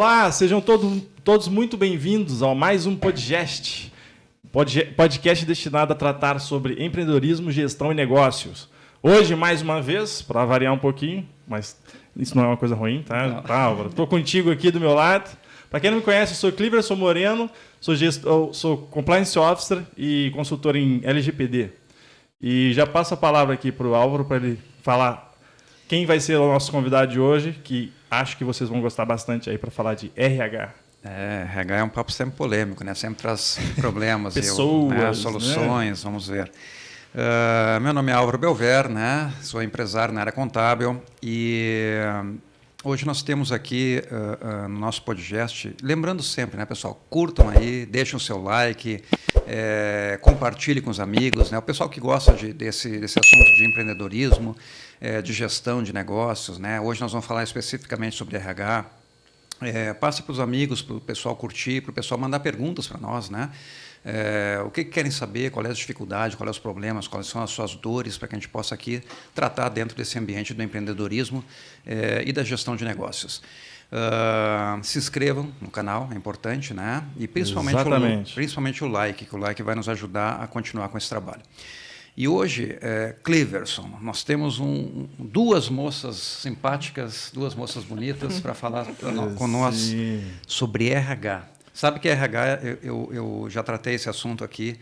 Olá, sejam todos muito bem-vindos a mais um podcast destinado a tratar sobre empreendedorismo, gestão e negócios. Hoje, mais uma vez, para variar um pouquinho, mas isso não é uma coisa ruim, tá, Álvaro? Estou contigo aqui do meu lado. Para quem não me conhece, eu sou Cleverson Moreno, sou Compliance Officer e consultor em LGPD. E já passo a palavra aqui para o Álvaro para ele falar quem vai ser o nosso convidado de hoje, que acho que vocês vão gostar bastante aí para falar de RH. RH é um papo sempre polêmico, né? Sempre traz problemas, pessoas, soluções, né? Vamos ver. Meu nome é Álvaro Belver, né? Sou empresário na área contábil e hoje nós temos aqui no nosso podcast, lembrando sempre, né, pessoal, curtam aí, deixem o seu like, compartilhe com os amigos, né? O pessoal que gosta desse assunto de empreendedorismo, de gestão de negócios, né? Hoje nós vamos falar especificamente sobre RH. Passe para os amigos, para o pessoal curtir, para o pessoal mandar perguntas para nós, né? O que querem saber, qual é a dificuldade, quais são os problemas, quais são as suas dores, para que a gente possa aqui tratar dentro desse ambiente do empreendedorismo e da gestão de negócios. Se inscrevam no canal, é importante, né? E principalmente o like, que o like vai nos ajudar a continuar com esse trabalho. E hoje, Cleverson, nós temos duas moças simpáticas, duas moças bonitas para falar com nós sobre RH. Sabe que RH, eu já tratei esse assunto aqui.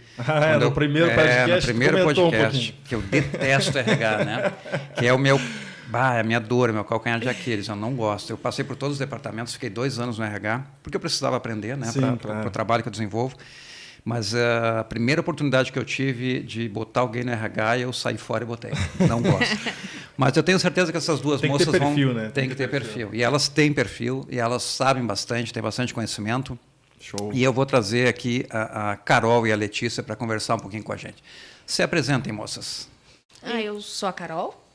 No primeiro podcast, que eu detesto RH, né? Que é a minha dor, meu calcanhar de Aquiles, eu não gosto. Eu passei por todos os departamentos, fiquei 2 anos no RH, porque eu precisava aprender, né? Para o trabalho que eu desenvolvo. Mas a primeira oportunidade que eu tive de botar alguém no RH, eu saí fora e botei. Não gosto. Mas eu tenho certeza que essas duas moças vão... Tem que ter perfil, né? Tem que ter perfil. E elas têm perfil, e elas sabem bastante, têm bastante conhecimento. Show. E eu vou trazer aqui a Carol e a Letícia para conversar um pouquinho com a gente. Se apresentem, moças. Eu sou a Carol,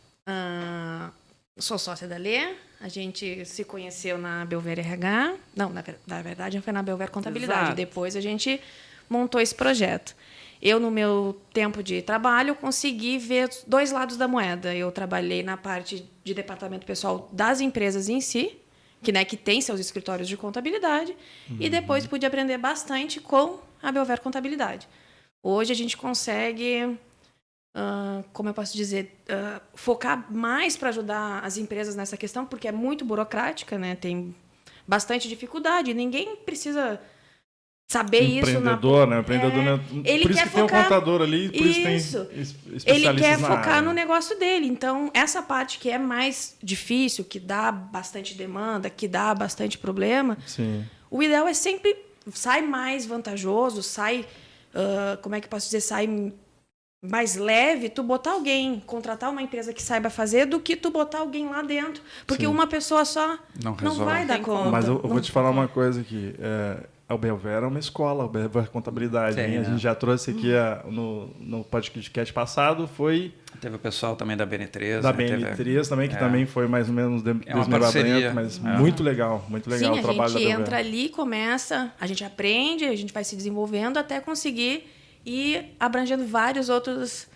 sou sócia da Lê. A gente se conheceu na Belver RH. Não, na verdade, foi na Belver Contabilidade. Exato. Depois a gente montou esse projeto. Eu, no meu tempo de trabalho, consegui ver 2 lados da moeda. Eu trabalhei na parte de departamento pessoal das empresas em si, que tem seus escritórios de contabilidade, e depois pude aprender bastante com a Belver Contabilidade. Hoje a gente consegue, como eu posso dizer, focar mais para ajudar as empresas nessa questão, porque é muito burocrática, né? Tem bastante dificuldade, ninguém precisa saber empreendedor, né? Empreendedor, ele por isso quer que tem um contador ali, por isso tem especialistas ele quer na focar área. no negócio dele. Então, essa parte que é mais difícil, que dá bastante demanda, que dá bastante problema, Sim. O ideal é sempre sai mais vantajoso, sai, como é que eu posso dizer, sai mais leve tu botar alguém, contratar uma empresa que saiba fazer, do que tu botar alguém lá dentro. Porque uma pessoa só não vai dar conta. Mas eu vou te falar uma coisa aqui. A Belver é uma escola, a Belver Contabilidade. Sim, A gente já trouxe aqui no podcast passado, Teve o pessoal também da BN3. Da BN3 também, que também foi mais ou menos uma parceria, mas muito legal Sim, o trabalho da a gente Belver. entra ali, começa, a gente aprende, a gente vai se desenvolvendo até conseguir ir abrangendo vários outros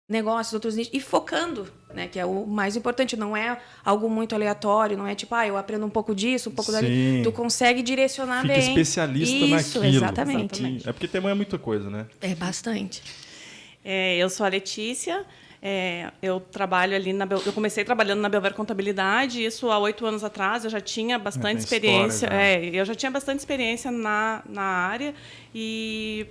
negócios, outros nichos, e focando, né, que é o mais importante. Não é algo muito aleatório, não é tipo, eu aprendo um pouco disso, um pouco dali. Tu consegue direcionar Fica bem. especialista naquilo. Exatamente. É porque tem muita coisa, né? É bastante. Eu sou a Letícia. Eu trabalho ali eu comecei trabalhando na Belver Contabilidade, isso há 8 anos atrás. Eu já tinha bastante experiência. Eu já tinha bastante experiência na área e...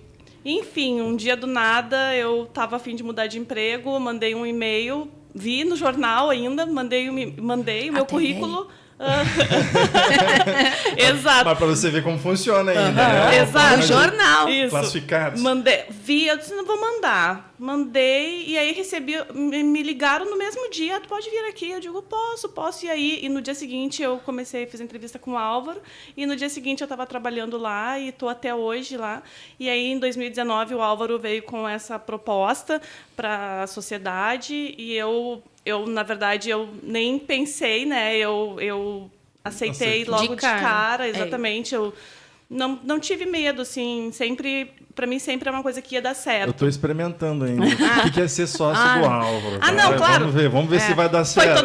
Enfim, um dia do nada, eu estava a fim de mudar de emprego, mandei um e-mail, vi no jornal ainda, mandei o meu currículo. Exato. Mas para você ver como funciona ainda, né? Exato. No jornal. Isso. Classificados. Eu disse, não vou mandar. Mandei, e aí me ligaram no mesmo dia, tu pode vir aqui? Eu digo, posso. E aí, no dia seguinte, eu fiz a entrevista com o Álvaro, e no dia seguinte eu estava trabalhando lá, e estou até hoje lá. E aí, em 2019, o Álvaro veio com essa proposta para a sociedade, e eu, na verdade, eu nem pensei, né? Eu aceitei logo de cara, exatamente. não tive medo, assim, sempre, para mim sempre é uma coisa que ia dar certo. Eu estou experimentando ainda. O que é ser sócio do Álvaro? Não, claro. Vamos ver se vai dar certo.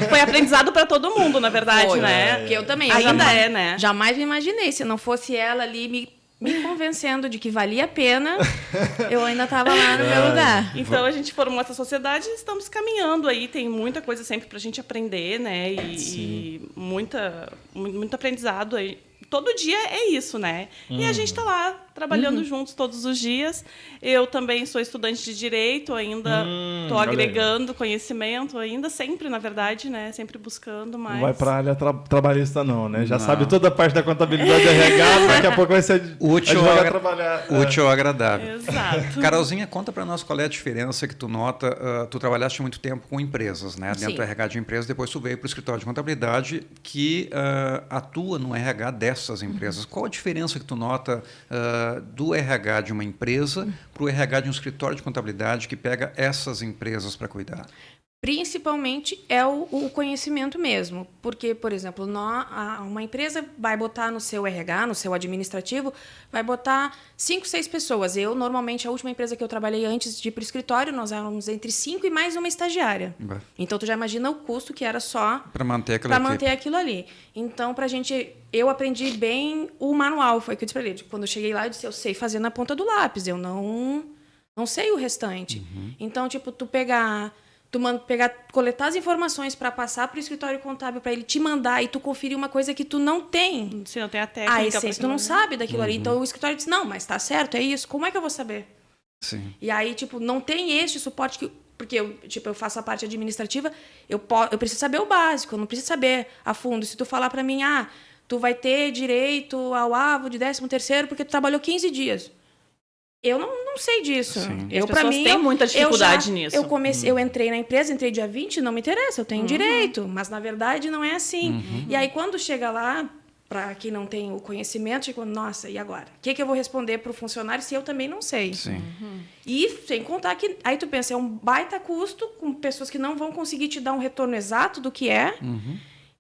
Foi aprendizado para todo mundo, na verdade, né? Porque eu também. Ainda né? Jamais me imaginei. Se não fosse ela ali me convencendo de que valia a pena, eu ainda estava lá no meu lugar. Então, a gente formou essa sociedade e estamos caminhando aí. Tem muita coisa sempre para a gente aprender, né? E muito aprendizado aí. Todo dia é isso, né? E a gente está lá, trabalhando juntos todos os dias. Eu também sou estudante de Direito, ainda estou agregando conhecimento, ainda sempre, na verdade, né? Sempre buscando mais. Não vai para a área trabalhista, não, né? Já sabe toda a parte da contabilidade da RH, daqui a pouco vai ser útil ou agradável. Exato. Carolzinha, conta para nós qual é a diferença que tu nota. Tu trabalhaste muito tempo com empresas, né? Dentro do RH de empresas, depois tu veio para o escritório de contabilidade que atua no RH dessas empresas. Qual a diferença que tu nota do RH de uma empresa para o RH de um escritório de contabilidade que pega essas empresas para cuidar? Principalmente é o conhecimento mesmo. Porque, por exemplo, uma empresa vai botar no seu RH, no seu administrativo, vai botar 5, 6 pessoas. Normalmente, a última empresa que eu trabalhei antes de ir para o escritório, nós éramos entre 5 e mais uma estagiária. Então, tu já imagina o custo que era só para manter aquilo ali. Então, eu aprendi bem o manual. Foi o que eu disse para ele. Quando eu cheguei lá, eu disse, eu sei fazer na ponta do lápis. Eu não sei o restante. Então, tipo, coletar as informações para passar para o escritório contábil, para ele te mandar e tu conferir uma coisa que tu não tem. Se não tem a técnica. A essência, tu não sabe daquilo ali. Então, o escritório diz, não, mas tá certo, é isso. Como é que eu vou saber? Sim. E aí, tipo, não tem este suporte porque eu faço a parte administrativa, eu preciso saber o básico, eu não preciso saber a fundo. Se tu falar para mim, tu vai ter direito ao AVO de 13º porque tu trabalhou 15 dias. Eu não sei disso. As pessoas têm muita dificuldade nisso. Eu entrei na empresa, entrei dia 20, não me interessa, eu tenho direito. Mas, na verdade, não é assim. E aí, quando chega lá, para quem não tem o conhecimento, tipo, nossa, e agora? O que eu vou responder para o funcionário se eu também não sei? Sim. E sem contar que, aí tu pensa, é um baita custo com pessoas que não vão conseguir te dar um retorno exato do que é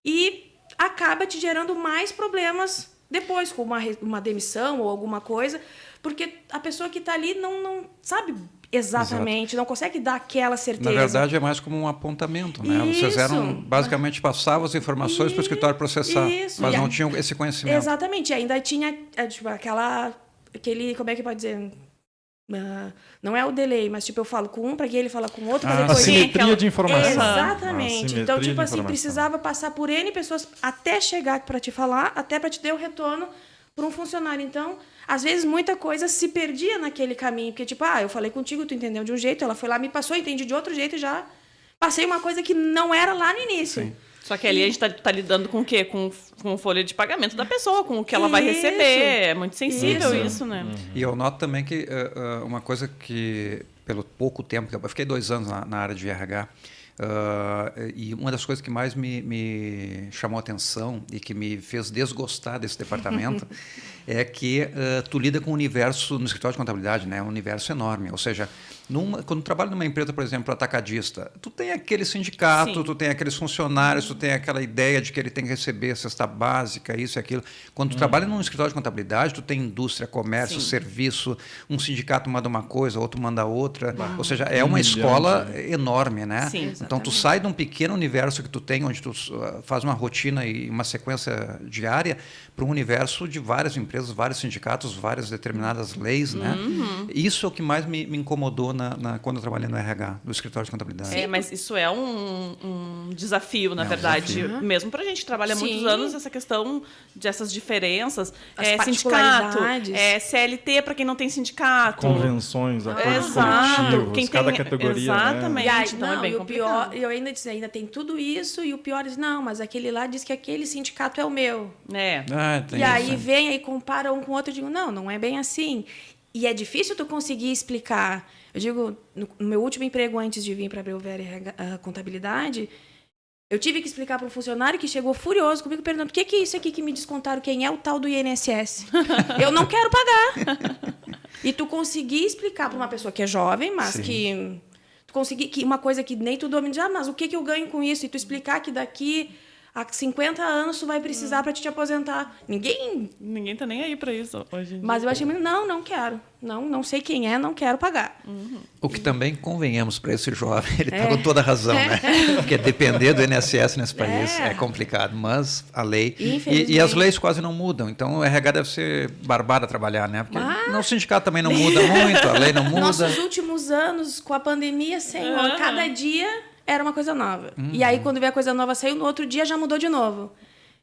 e acaba te gerando mais problemas depois, com uma demissão ou alguma coisa, porque a pessoa que está ali não sabe exatamente, não consegue dar aquela certeza. Na verdade, é mais como um apontamento, né? Vocês basicamente passavam as informações para o escritório processar, mas não tinham esse conhecimento. Exatamente, ainda tinha tipo, aquele, como é que pode dizer... não é o delay, mas tipo eu falo com um para que ele fala com o outro para depois simetria de informação. Exatamente. Então tipo assim, precisava passar por N pessoas até chegar para te falar, até para te dar o retorno para um funcionário. Então, às vezes muita coisa se perdia naquele caminho, porque tipo, eu falei contigo, tu entendeu de um jeito, ela foi lá, me passou, entendi de outro jeito e já passei uma coisa que não era lá no início. Sim. Só que ali a gente tá lidando com o quê? Com folha de pagamento da pessoa, com o que ela vai receber. É muito sensível isso, né? E eu noto também que uma coisa que, pelo pouco tempo, eu fiquei 2 anos na área de RH, e uma das coisas que mais me chamou a atenção e que me fez desgostar desse departamento é que tu lida com um universo, no escritório de contabilidade, né, um universo enorme. Ou seja, quando tu trabalha numa empresa, por exemplo, atacadista, tu tem aquele sindicato, Sim. tu tem aqueles funcionários, tu tem aquela ideia de que ele tem que receber a cesta básica, isso e aquilo. Quando tu trabalha num escritório de contabilidade, tu tem indústria, comércio, serviço, um sindicato manda uma coisa, outro manda outra. Ou seja, é uma escola enorme, né? Sim, então, tu sai de um pequeno universo que tu tem, onde tu faz uma rotina e uma sequência diária, para um universo de várias empresas, vários sindicatos, várias determinadas leis, né? Isso é o que mais me incomodou quando eu trabalhei no RH, no escritório de contabilidade. Sim, mas isso é um desafio, na verdade. Desafio. Mesmo para a gente que trabalha há muitos anos, essa questão dessas diferenças. As Sindicato, CLT para quem não tem sindicato. Convenções, acordos Exato. coletivos, Quem cada tem, categoria. exatamente. Né? E aí, Então é bem o complicado. pior, eu ainda disse, ainda tem tudo isso, e o pior é, não, mas aquele lá diz que aquele sindicato é o meu. Tem E aí isso. vem e compara um com o outro, eu digo, não é bem assim. E é difícil tu conseguir explicar. Eu digo, no meu último emprego antes de vir para a Belver Contabilidade, eu tive que explicar para um funcionário que chegou furioso comigo, perguntando, o que é isso aqui que me descontaram? Quem é o tal do INSS? Eu não quero pagar. E tu conseguir explicar para uma pessoa que é jovem, mas Sim. que... Tu conseguir... uma coisa que nem tu domina, mas o que eu ganho com isso? E tu explicar que daqui há 50 anos tu vai precisar para te aposentar. Ninguém tá nem aí para isso hoje em dia. Mas eu achei, não quero. Não sei quem é, não quero pagar. O que também, convenhamos, para esse jovem, ele está com toda a razão, né? Porque depender do INSS nesse país é complicado, mas a lei... E as leis quase não mudam, então o RH deve ser barbado a trabalhar, né? Porque o sindicato também não muda muito, a lei não muda. Nossos últimos anos, com a pandemia, Senhor, cada dia era uma coisa nova. E aí, quando vê a coisa nova saiu, no outro dia já mudou de novo.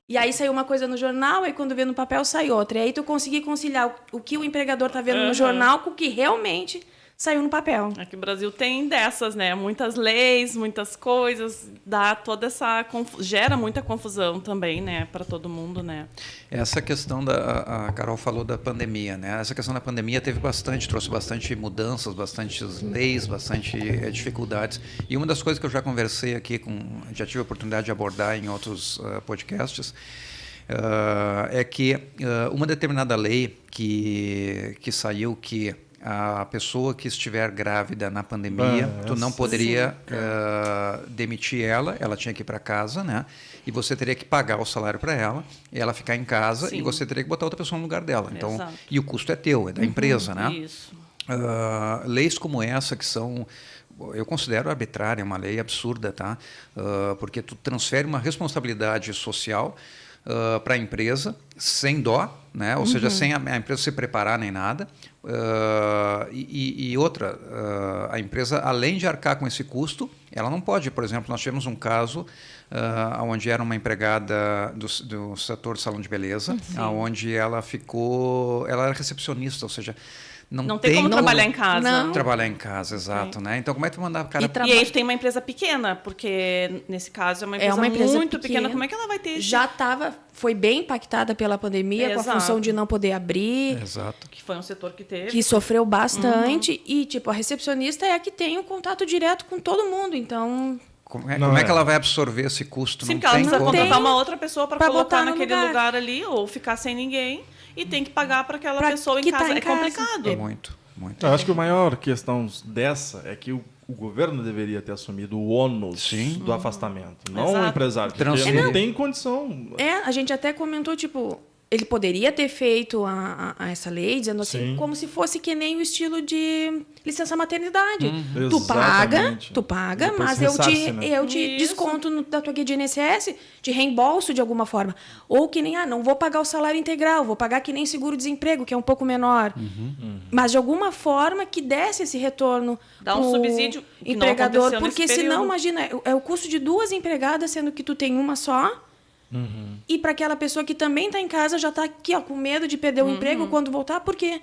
E aí saiu uma coisa no jornal, aí quando vê no papel sai outra. E aí tu conseguir conciliar o que o empregador tá vendo no jornal com o que realmente saiu no papel. Aqui no Brasil tem dessas, né? Muitas leis, muitas coisas, dá toda essa gera muita confusão também, né, para todo mundo, né? Essa questão a Carol falou da pandemia, né? Essa questão da pandemia trouxe bastante mudanças, bastantes leis, bastante dificuldades. E uma das coisas que eu já conversei aqui já tive a oportunidade de abordar em outros podcasts, é que uma determinada lei que saiu que a pessoa que estiver grávida na pandemia, tu não poderia demitir ela tinha que ir para casa, né? E você teria que pagar o salário para ela, e ela ficar em casa, e você teria que botar outra pessoa no lugar dela. Então, e o custo é teu, é da empresa, né? Isso. Leis como essa que são... Eu considero arbitrária, uma lei absurda, tá? Porque tu transfere uma responsabilidade social para a empresa sem dó, né? Ou seja, sem a empresa se preparar nem nada. E outra, a empresa, além de arcar com esse custo, ela não pode. Por exemplo, nós tivemos um caso onde era uma empregada do setor de salão de beleza, onde ela era recepcionista, ou seja, não tem como trabalhar em casa. Não. Trabalhar em casa, exato, né? Então, como é que tu mandava o cara... E aí tu tem uma empresa pequena, porque nesse caso é uma empresa muito pequena. Como é que ela vai ter... Foi bem impactada pela pandemia, com a função de não poder abrir. Exato. Que foi um setor que teve. Que sofreu bastante. E, tipo, a recepcionista é a que tem o contato direto com todo mundo, então... Como é que ela vai absorver esse custo? Sim, não porque ela precisa como. contratar uma outra pessoa para colocar no naquele lugar ali, ou ficar sem ninguém, e tem que pagar para aquela pessoa em casa. Tá em casa. Complicado. É muito. Eu acho que a maior questão dessa é que o governo deveria ter assumido o ônus do afastamento, não o empresário, porque não tem condição. A gente até comentou, tipo, ele poderia ter feito essa lei, dizendo assim, como se fosse que nem o estilo de licença maternidade. Tu paga, depois mas eu te desconto da tua guia de INSS, te reembolso de alguma forma. Ou que nem, não vou pagar o salário integral, vou pagar que nem seguro-desemprego, que é um pouco menor. Mas de alguma forma que desse esse retorno dá um subsídio empregador, porque senão, imagina, é o custo de 2 empregadas, sendo que tu tem uma só. E para aquela pessoa que também está em casa já está aqui, com medo de perder o emprego quando voltar, porque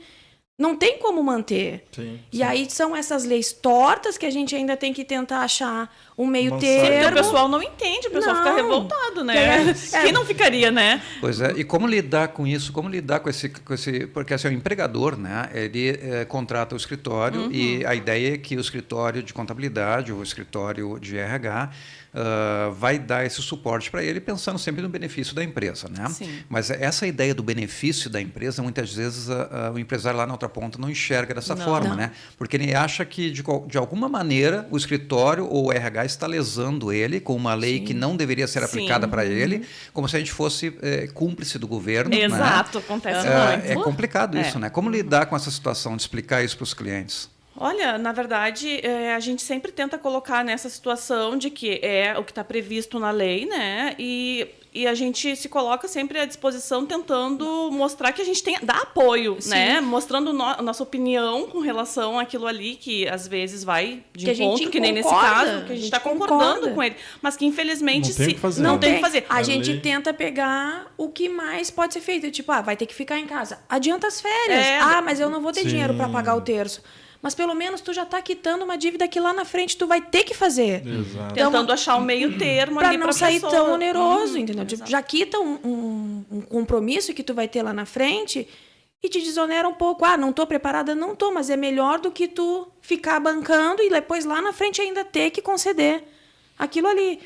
não tem como manter. E aí são essas leis tortas que a gente ainda tem que tentar achar um meio termo. O pessoal não entende, o pessoal fica revoltado, né? Quem não ficaria, né? Pois é, e como lidar com isso? Como lidar com esse porque assim, o empregador, né, ele contrata o escritório e a ideia é que o escritório de contabilidade, o escritório de RH, vai dar esse suporte para ele, pensando sempre no benefício da empresa, né? Sim. Mas essa ideia do benefício da empresa, muitas vezes o empresário lá na outra ponta não enxerga dessa forma, né? Porque ele acha que de alguma maneira o escritório ou o RH está lesando ele com uma lei que não deveria ser aplicada para ele, como se a gente fosse cúmplice do governo. Exato, né? acontece muito. É complicado isso, né? Como lidar com essa situação, de explicar isso para os clientes? Olha, na verdade, a gente sempre tenta colocar nessa situação de que é o que está previsto na lei, né? E a gente se coloca sempre à disposição tentando mostrar que a gente dá apoio, né? Mostrando a nossa opinião com relação àquilo ali que às vezes vai de encontro, que nem nesse caso, que a gente está concordando com ele. Mas que infelizmente não tem o que fazer. A gente tenta pegar o que mais pode ser feito. Tipo, vai ter que ficar em casa. Adianta as férias. Mas eu não vou ter dinheiro para pagar o terço. Mas pelo menos tu já está quitando uma dívida que lá na frente tu vai ter que fazer. Exato. Tentando achar um meio termo para ali não sair tão oneroso, entendeu? Já Exato. quita um compromisso que tu vai ter lá na frente e te desonera um pouco. Não estou preparada, não estou, mas é melhor do que tu ficar bancando e depois lá na frente ainda ter que conceder aquilo ali.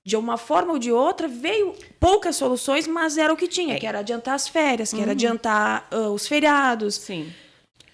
De uma forma ou de outra, veio poucas soluções, mas era o que tinha, que era adiantar as férias, que era adiantar os feriados. Sim.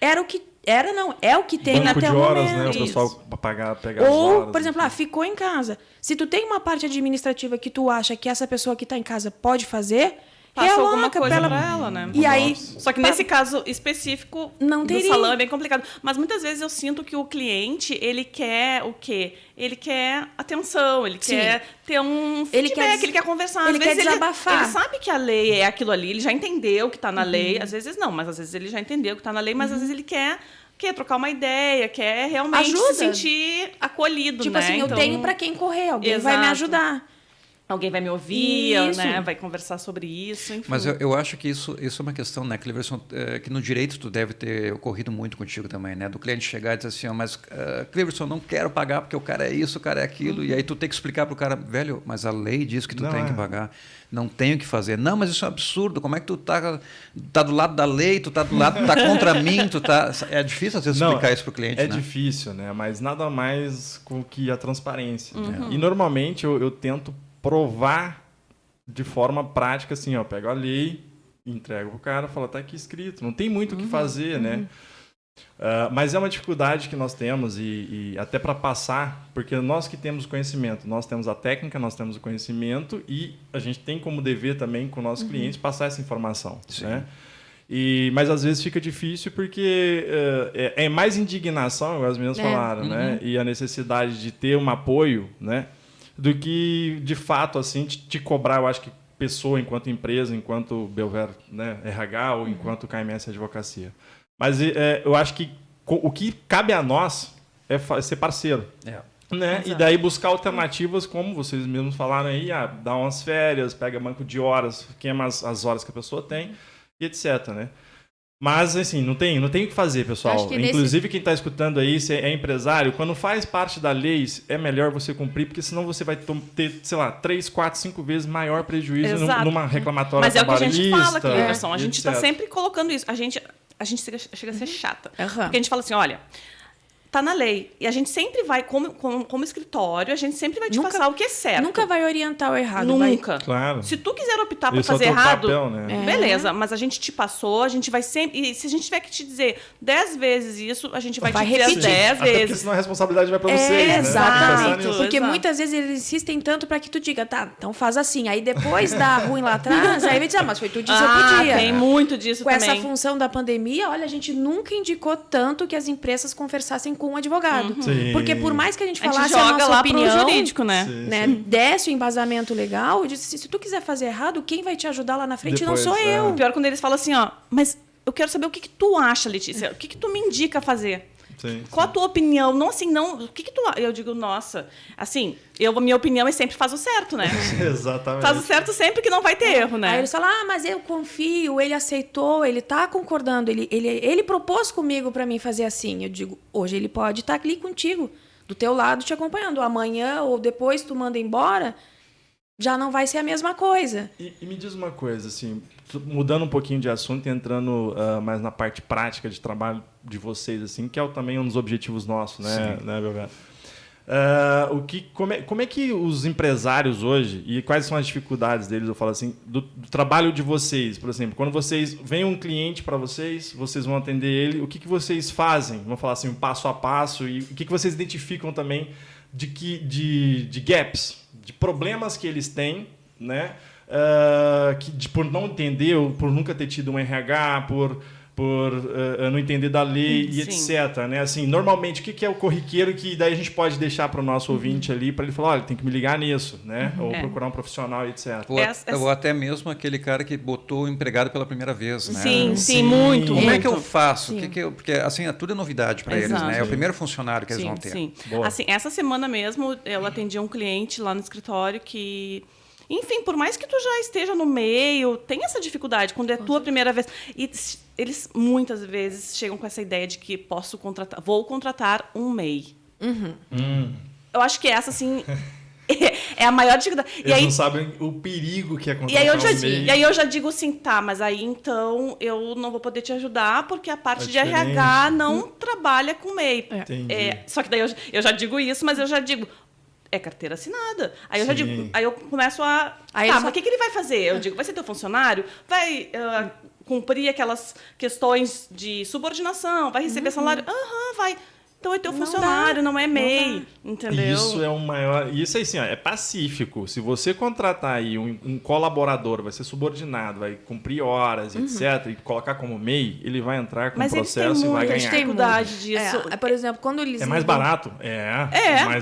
Era o que É o que tem Banco até de o horas, momento. né? O Isso. pessoal pegar as Ou, horas, por exemplo, enfim. ficou em casa. Se tu tem uma parte administrativa que tu acha que essa pessoa que está em casa pode fazer, Passa alguma realoca coisa pra para ela, né? E aí, Só que nesse caso específico Não do teria. salão é bem complicado. Mas muitas vezes eu sinto que o cliente, ele quer o quê? Ele quer atenção, ele Sim. quer ter um Ele feedback, quer ele quer conversar. ele Às quer vezes desabafar. Ele sabe que a lei é aquilo ali, ele já entendeu que está na lei. Às vezes não, mas às vezes ele já entendeu que está na lei, mas às vezes ele quer trocar uma ideia, quer realmente Ajuda. se sentir acolhido, tipo né? assim, eu Então, tenho para quem correr, alguém vai me Exato. ajudar. alguém vai me ouvir, Isso. né? Vai conversar sobre isso, enfim. Mas eu acho que isso é uma questão, né, Cleverson, que no direito tu deve ter ocorrido muito contigo também, né? Do cliente chegar e dizer assim, ó, mas Cleverson, não quero pagar porque o cara é isso, o cara é aquilo, e aí tu tem que explicar pro cara, velho, mas a lei diz que tu tem que pagar, não tenho o que fazer. Não, mas isso é um absurdo, como é que tu tá do lado da lei, tu tá contra mim, tu tá... É difícil às vezes explicar isso pro cliente, é né? difícil, né? Mas nada mais com que a transparência. Né? E normalmente eu tento provar de forma prática, assim, ó, pego a lei, entrego pro cara, falo, tá aqui escrito, não tem muito o que fazer, né? Mas é uma dificuldade que nós temos e até para passar, porque nós que temos conhecimento, nós temos a técnica, nós temos o conhecimento e a gente tem como dever também com nossos clientes passar essa informação, né? Mas às vezes fica difícil porque é mais indignação, igual as meninas falaram, né? E a necessidade de ter um apoio, né? Do que, de fato, assim, te cobrar, eu acho que pessoa enquanto empresa, enquanto Belver, né, RH ou enquanto KMS Advocacia. Mas eu acho que o que cabe a nós é ser parceiro. Né? E daí buscar alternativas, como vocês mesmos falaram aí, dar umas férias, pega banco de horas, queima as horas que a pessoa tem, e etc. Né? Mas, assim, não tem o que fazer, pessoal. Inclusive, quem está escutando aí, se é empresário, quando faz parte da lei, é melhor você cumprir, porque senão você vai ter, sei lá, 3, 4, 5 vezes maior prejuízo numa reclamatória trabalhista. Mas é o que a gente fala, Cleverson. A gente está sempre colocando isso. A gente chega a ser chata. Porque a gente fala assim, olha... Tá na lei. E a gente sempre vai, como escritório, a gente sempre vai te passar o que é certo. Nunca vai orientar o errado. Nunca. Claro. Se tu quiser optar por fazer errado, papel, né? Beleza. Mas a gente te passou, a gente vai sempre... E se a gente tiver que te dizer 10 vezes isso, a gente vai te dizer repetir. 10 Até porque vezes. senão a responsabilidade vai para vocês, né? Exatamente. Porque Exato. muitas vezes eles insistem tanto para que tu diga, tá, então faz assim. Aí depois dá ruim lá atrás, aí vai dizer, mas foi tu disse, eu podia. Tem muito disso Com também. essa função da pandemia, olha, a gente nunca indicou tanto que as empresas conversassem com um advogado. Sim. Porque por mais que a gente A gente falasse joga a nossa lá opinião, pro jurídico, né? né, desse o embasamento legal, eu disse, se tu quiser fazer errado, quem vai te ajudar lá na frente Depois, não sou eu. Pior quando eles falam assim, ó, mas eu quero saber o que tu acha, Letícia. O que tu me indica a fazer? Qual a tua opinião? Não assim, não. O que tu... Eu digo, nossa, assim, minha opinião é sempre faz o certo, né? Exatamente. Faz o certo sempre que não vai ter erro, né? Aí eles falam, mas eu confio, ele aceitou, ele tá concordando, ele propôs comigo para mim fazer assim. Eu digo, hoje ele pode estar ali contigo, do teu lado, te acompanhando. Amanhã ou depois tu manda embora, já não vai ser a mesma coisa. E me diz uma coisa, assim, mudando um pouquinho de assunto e entrando mais na parte prática de trabalho de vocês, assim, que é também um dos objetivos nossos, né, Belver? Como é que os empresários hoje, e quais são as dificuldades deles, eu falo assim, do trabalho de vocês, por exemplo, quando vem um cliente para vocês vão atender ele, o que vocês fazem? Vamos falar assim, um passo a passo, e o que vocês identificam também de gaps, de problemas que eles têm, né? Por não entender, ou por nunca ter tido um RH, por não entender da lei e etc. Né? Assim, normalmente, o que é o corriqueiro que daí a gente pode deixar para o nosso ouvinte ali, para ele falar, olha, tem que me ligar nisso, né? Ou procurar um profissional e etc. Ou até mesmo aquele cara que botou o empregado pela primeira vez, né? Sim, muito. Como muito. é que eu faço? Porque assim, tudo é novidade para eles, né? É o primeiro funcionário que eles vão ter. Sim. Boa. Assim, essa semana mesmo, eu atendi um cliente lá no escritório que... Enfim, por mais que tu já esteja no meio, tem essa dificuldade quando é tua primeira vez. E eles muitas vezes chegam com essa ideia de que vou contratar um MEI. Eu acho que essa, assim, é a maior dificuldade. Eles não sabem o perigo que é contratar E aí eu já digo assim, tá, mas aí então eu não vou poder te ajudar porque a parte de RH não trabalha com MEI. Só que daí eu já digo isso, mas eu já digo... É carteira assinada. Aí eu já digo, aí eu começo a... mas o que ele vai fazer? Eu digo, vai ser teu funcionário? cumprir aquelas questões de subordinação, vai receber salário, vai. Então é teu funcionário, não é MEI, entendeu? Isso é o maior... Isso aí, assim, ó, é pacífico. Se você contratar aí um colaborador, vai ser subordinado, vai cumprir horas, etc., e colocar como MEI, ele vai entrar com o processo e vai ganhar. Mas tem dificuldade disso. Por exemplo, quando eles... É mais barato?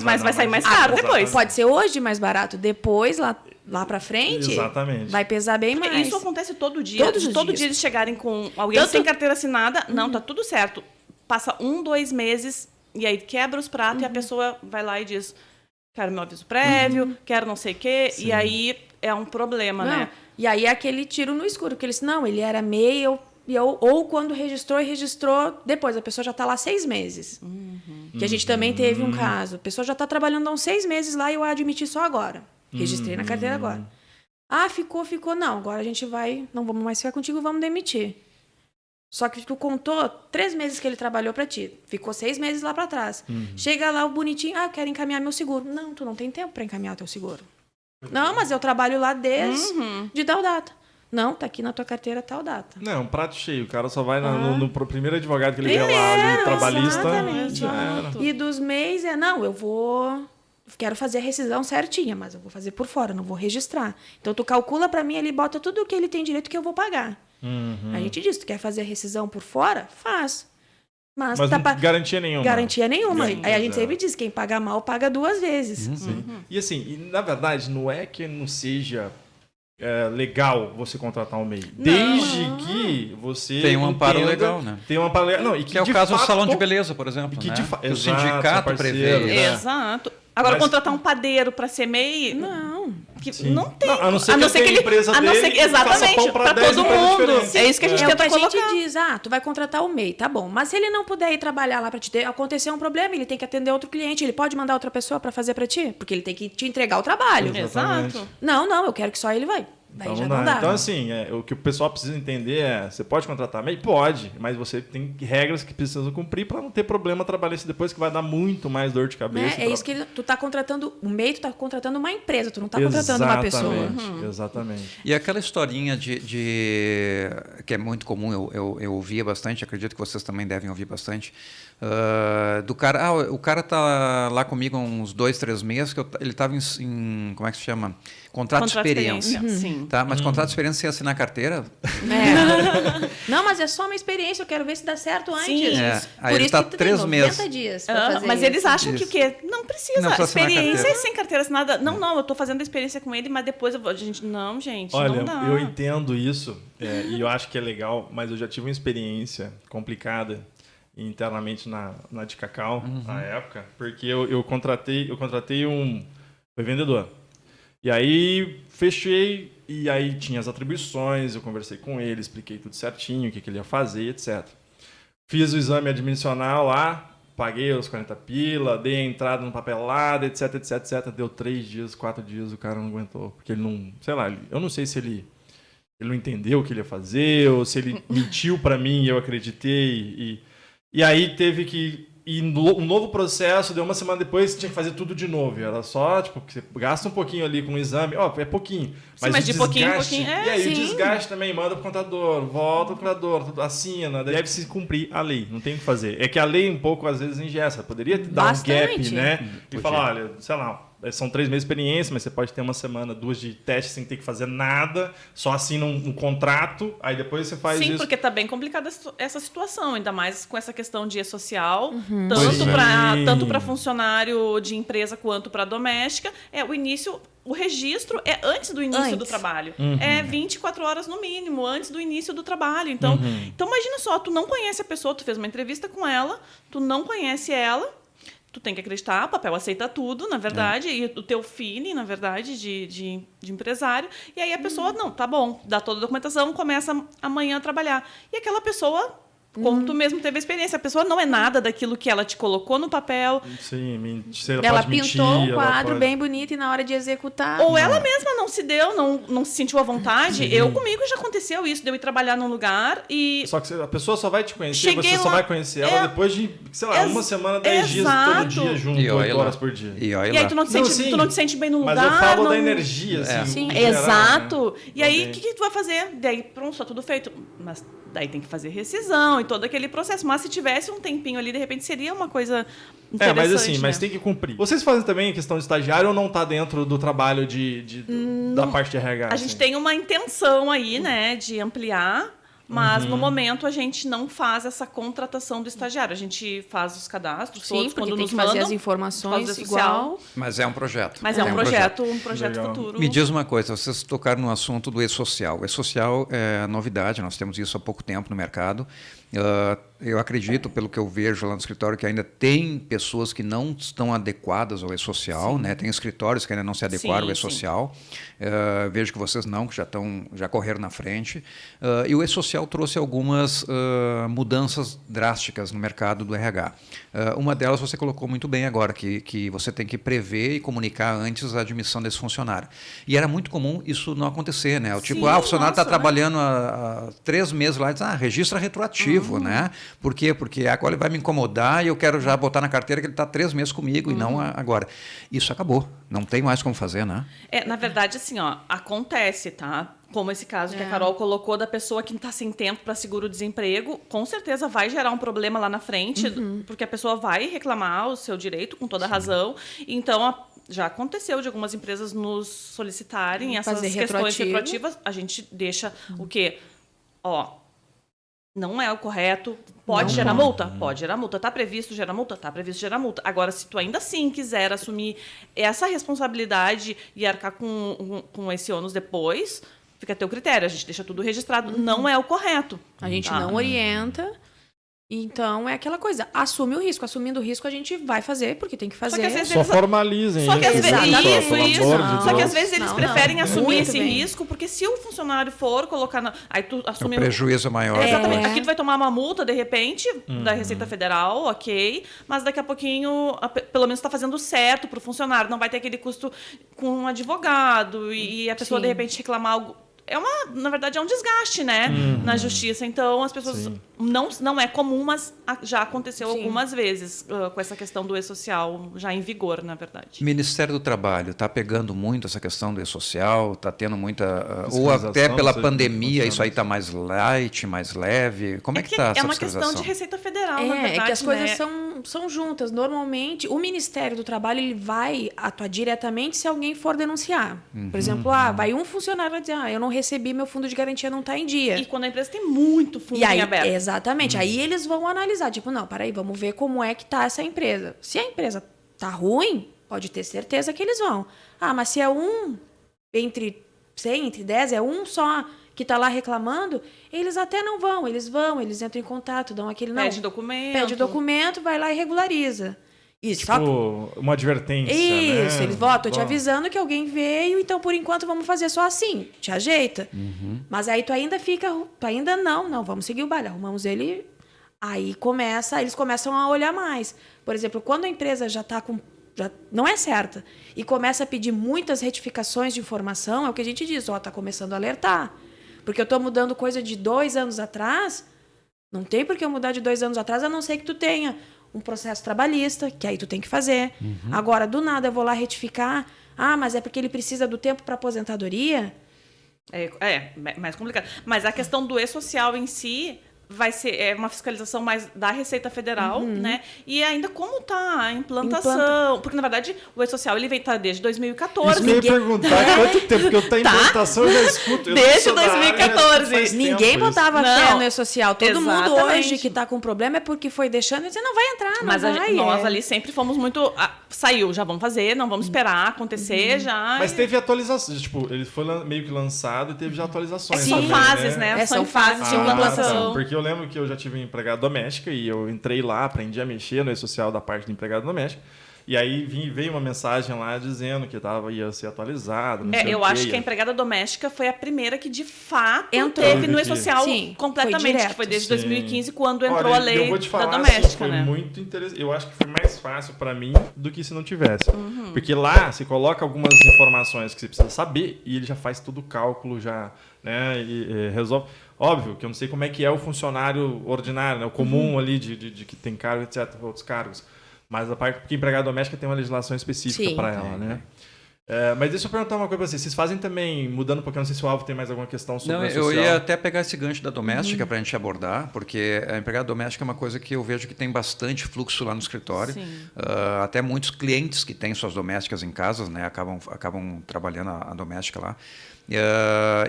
Mas vai sair mais caro depois. Pode ser hoje mais barato, depois, lá pra frente, exatamente, vai pesar bem mais. Isso acontece todo dia. Todo dia eles chegarem com alguém sem carteira assinada, não, tá tudo certo. Passa 1, 2 meses... E aí quebra os pratos e a pessoa vai lá e diz, quero meu aviso prévio, quero não sei o quê. Sim. E aí é um problema, né? E aí é aquele tiro no escuro, que eles, não, ele era MEI, ou quando registrou depois, a pessoa já está lá 6 meses. Que a gente também teve um caso. A pessoa já está trabalhando há uns 6 meses lá e eu admiti só agora. Registrei na carteira agora. Ah, ficou. Não, agora a gente não vamos mais ficar contigo, vamos demitir. Só que tu contou 3 meses que ele trabalhou para ti. Ficou 6 meses lá para trás. Chega lá o bonitinho, eu quero encaminhar meu seguro. Não, tu não tem tempo para encaminhar o teu seguro. Não, mas eu trabalho lá desde de tal data. Não, tá aqui na tua carteira tal data. Não, um prato cheio. O cara só vai no primeiro advogado que ele vê lá, ali, trabalhista. Exatamente. E dos MEIs quero fazer a rescisão certinha, mas eu vou fazer por fora, não vou registrar. Então tu calcula para mim, ele bota tudo o que ele tem direito que eu vou pagar. A gente diz, tu quer fazer a rescisão por fora? Faz. Mas não garantia nenhuma. Garantia nenhuma. Aí a gente sempre diz, quem paga mal, paga 2 vezes. E assim, na verdade, não é que não seja legal você contratar um MEI. Desde que você tem um amparo legal, né? Tem um amparo legal. Não, e que é o caso do salão de beleza, por exemplo, que né? O sindicato prevê. Né? Exato. Agora, contratar um padeiro para ser MEI... Não tem. Não, a não ser que a empresa dele exatamente, para todo mundo. É isso que a gente tenta colocar. A gente diz, tu vai contratar o MEI, tá bom. Mas se ele não puder ir trabalhar lá para te acontecer um problema, ele tem que atender outro cliente, ele pode mandar outra pessoa para fazer para ti? Porque ele tem que te entregar o trabalho. Exatamente. Exato. Não, eu quero que só ele vai. Daí então, já não dá. Então, assim, o que o pessoal precisa entender você pode contratar MEI? Pode, mas você tem regras que precisa cumprir para não ter problema trabalhista depois, que vai dar muito mais dor de cabeça. É isso que tu tá contratando, o MEI, tu tá contratando uma empresa, tu não tá contratando uma pessoa. Exatamente. E aquela historinha que é muito comum, eu ouvia bastante, acredito que vocês também devem ouvir bastante, do cara, o cara tá lá comigo há uns 2, 3 meses, que ele estava em, como é que se chama? Contrato de experiência. Sim. Tá? Mas contrato de experiência sem assinar carteira? Não, mas é só uma experiência, eu quero ver se dá certo antes. Sim. Aí ele está 3 meses. 90 dias pra fazer mas isso. Eles acham que o quê? Não precisa. Não precisa Experiência é sem carteira assinada. Não, eu estou fazendo a experiência com ele, mas depois eu vou... Gente, não dá. Eu entendo isso, e eu acho que é legal, mas eu já tive uma experiência complicada internamente na de Cacau, na época, porque eu contratei um vendedor. E aí fechei, e aí tinha as atribuições, eu conversei com ele, expliquei tudo certinho, o que ele ia fazer, etc. Fiz o exame admissional lá, paguei os 40 pila, dei a entrada no papelado, etc. Deu 3 dias, 4 dias, o cara não aguentou. Porque ele não, sei lá, eu não sei se ele não entendeu o que ele ia fazer, ou se ele mentiu para mim e eu acreditei. E aí teve que ir um novo processo, deu uma semana depois, tinha que fazer tudo de novo. E era só, tipo, você gasta um pouquinho ali com o exame, é pouquinho. Mas de pouquinho em pouquinho. E aí o desgaste também, manda pro contador, volta pro contador, assina, deve-se cumprir a lei, não tem o que fazer. É que a lei um pouco, às vezes, engessa. Poderia dar um gap, né? E falar, olha, sei lá, são 3 meses de experiência, mas você pode ter uma semana, 2 de teste sem ter que fazer nada, só assina um contrato, aí depois você faz isso. Sim, porque tá bem complicada essa situação, ainda mais com essa questão de social, tanto para funcionário de empresa quanto para doméstica. O registro é antes do início do trabalho. É 24 horas no mínimo, antes do início do trabalho. Então, imagina só, tu não conhece a pessoa, tu fez uma entrevista com ela, tu não conhece ela, tu tem que acreditar, o papel aceita tudo, na verdade, e o teu feeling, na verdade, de empresário. E aí a pessoa, não, tá bom, dá toda a documentação, começa amanhã a trabalhar. E aquela pessoa Como tu mesmo teve a experiência. A pessoa não é nada daquilo que ela te colocou no papel. Sim, Ela pode mentir, pintou um quadro pode... bem bonito e na hora de executar... Ou ela mesma não se deu, não se sentiu à vontade. Comigo já aconteceu isso, de eu ir trabalhar num lugar e... Só que a pessoa só vai te conhecer, Cheguei você só lá- vai conhecer ela depois de, sei lá, uma semana, 10 dias, todo Exato. dia junto, E olha 8 lá. horas por dia. E olha E aí lá. tu não te Não, sente, sim, tu não te sente bem no lugar. Mas eu falo não... da energia, assim. Sim. em geral, Exato. né? E aí, o Alguém. que tu vai fazer? Daí, pronto, tá tudo feito. Mas daí tem que fazer rescisão e todo aquele processo. Mas se tivesse um tempinho ali, de repente seria uma coisa interessante. Mas assim, mas né? tem que cumprir. Vocês fazem também a questão de estagiário ou não tá dentro do trabalho da parte de RH? A gente tem uma intenção aí, né, de ampliar, mas Uhum. no momento a gente não faz essa contratação do estagiário. A gente faz os cadastros Sim, todos porque quando tem nos que fazer mandam. as informações fazer social. igual. Mas é um projeto. Mas é um projeto Legal. futuro. Me diz uma coisa, vocês tocaram no assunto do e-social. O e-social é novidade, nós temos isso há pouco tempo no mercado. Eu acredito, pelo que eu vejo lá no escritório, que ainda tem pessoas que não estão adequadas ao e-social, né? Tem escritórios que ainda não se adequaram ao e-social. Vejo que vocês não, que já correram na frente. E o e-social trouxe algumas mudanças drásticas no mercado do RH. Uma delas você colocou muito bem agora, que você tem que prever e comunicar antes a admissão desse funcionário. E era muito comum isso não acontecer, né? O tipo, Sim, o funcionário está nossa, trabalhando há 3 meses lá e diz, registra retroativo, né? Por quê? Porque agora ele vai me incomodar e eu quero já botar na carteira que ele está 3 meses comigo e não agora. Isso acabou. Não tem mais como fazer, né? Na verdade, assim, ó, acontece, tá? Como esse caso que a Carol colocou da pessoa que está sem tempo para seguro-desemprego, com certeza vai gerar um problema lá na frente, porque a pessoa vai reclamar o seu direito com toda razão. Então, já aconteceu de algumas empresas nos solicitarem essas Fazer questões retroativo. retroativas. A gente deixa o quê? Não é o correto. Pode gerar multa? Pode gerar multa. Está previsto gerar multa? Está previsto gerar multa. Agora, se tu ainda assim quiser assumir essa responsabilidade e arcar com esse ônus depois, fica a teu critério. A gente deixa tudo registrado. Não é o correto. A gente não orienta. Então, é aquela coisa. Assume o risco. Assumindo o risco, a gente vai fazer, porque tem que fazer. que às vezes Só formalizem. Só que às isso, vezes, pelo isso. amor de Só que Deus. às vezes eles Não, preferem não. assumir Muito esse bem. risco, porque se o funcionário for colocar aí tu O assume prejuízo é maior. Exatamente. depois. Aqui tu vai tomar uma multa, de repente, da Receita Federal, ok. Mas daqui a pouquinho, pelo menos está fazendo certo para o funcionário. Não vai ter aquele custo com um advogado e a pessoa, Sim. de repente, reclamar algo. Na verdade, é um desgaste, né? Na justiça. Então, as pessoas... Não é comum, mas já aconteceu Sim. algumas vezes com essa questão do e-social já em vigor, na verdade. Ministério do Trabalho está pegando muito essa questão do e-social, está tendo muita... ou Fiscalização, até pela não sei pandemia, como isso aí está mais light, mais leve. Como é que está essa É uma fiscalização? questão de Receita Federal, na verdade. É que as coisas né? são juntas. Normalmente, o Ministério do Trabalho ele vai atuar diretamente se alguém for denunciar. Por exemplo, vai um funcionário vai dizer, eu não recebi, meu fundo de garantia não está em dia. E quando a empresa tem muito fundo E aí, em aberto. exatamente. Aí eles vão analisar, tipo, não, peraí, vamos ver como é que tá essa empresa. Se a empresa tá ruim, pode ter certeza que eles vão. Mas se é entre 100, entre 10, é um só que tá lá reclamando, eles até não vão, eles entram em contato, dão aquele... Pede documento. Pede documento, vai lá e regulariza. Isso, só que- Tipo, uma advertência, Isso, né? eles vão, tô te Bom. avisando que alguém veio, então por enquanto vamos fazer só assim, te ajeita. Mas aí tu ainda não, vamos seguir o baile, arrumamos ele, aí eles começam a olhar mais. Por exemplo, quando a empresa já não é certa e começa a pedir muitas retificações de informação, é o que a gente diz, tá começando a alertar. Porque eu tô mudando coisa de 2 anos atrás, não tem por que eu mudar de 2 anos atrás, a não ser que tu tenha um processo trabalhista, que aí tu tem que fazer. Agora, do nada, eu vou lá retificar. Mas é porque ele precisa do tempo para aposentadoria? É mais complicado. Mas a questão do e-social em si vai ser uma fiscalização mais da Receita Federal, né? E ainda como tá a implantação. Porque, na verdade, o e-social ele vem desde 2014. Isso que eu ia perguntar quanto tempo, porque eu tenho implantação, eu já escuto. Eu Desde sou da área, 2014. faz tempo Ninguém isso. botava Não. fé no e-social. Todo mundo Exatamente. hoje que tá com problema é porque foi deixando e dizendo, não vai entrar, não Mas vai. nós ali sempre fomos muito... saiu, já vamos fazer, não vamos esperar acontecer, já... Mas teve atualização, tipo, ele foi meio que lançado e teve já atualizações. São também, fases, né? É, São são fases fases de de implantação. Tá. Porque eu lembro que eu já tive empregada doméstica e eu entrei lá, aprendi a mexer no e-social da parte do empregado doméstico. E aí veio uma mensagem lá dizendo que ia ser atualizado. Não sei Eu o quê. acho que a empregada doméstica foi a primeira que, de fato, Entrou. teve no Aqui. e-social Sim, completamente, foi direto. que foi desde Sim. 2015, quando entrou Olha, a lei eu vou te falar, da doméstica, assim, foi né? muito interessante. Eu acho que foi mais fácil para mim do que se não tivesse. Porque lá você coloca algumas informações que você precisa saber e ele já faz todo o cálculo, já, né, e resolve. Óbvio que eu não sei como é que é o funcionário ordinário, né, o comum ali de que tem cargo, etc., outros cargos. Mas a parte porque empregada doméstica tem uma legislação específica para ela, né? Mas deixa eu perguntar uma coisa para vocês. Vocês fazem também, mudando um pouquinho, não sei se o Alvo tem mais alguma questão sobre Não, a eu social. ia até pegar esse gancho da doméstica para a gente abordar, porque a empregada doméstica é uma coisa que eu vejo que tem bastante fluxo lá no escritório. Até muitos clientes que têm suas domésticas em casa, né, acabam trabalhando a doméstica lá.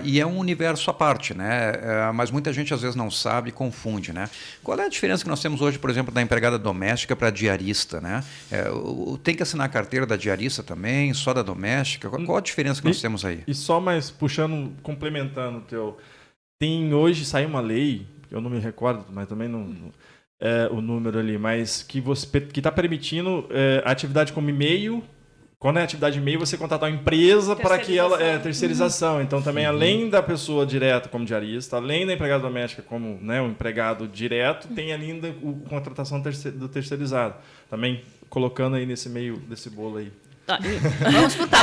E é um universo à parte, né? Mas muita gente às vezes não sabe e confunde, né? Qual é a diferença que nós temos hoje, por exemplo, da empregada doméstica para a diarista, né? Tem que assinar a carteira da diarista também, só da doméstica? Qual a diferença que nós temos aí? E só mais puxando, complementando o teu... saiu uma lei, eu não me recordo, mas também não o número ali, mas que está permitindo a atividade como e-mail. Quando é atividade e-mail, você contratar uma empresa para que ela... terceirização. Então, também, além da pessoa direta como diarista, além da empregada doméstica como, né, um empregado direto, tem ainda a contratação do terceirizado. Também colocando aí nesse meio desse bolo aí.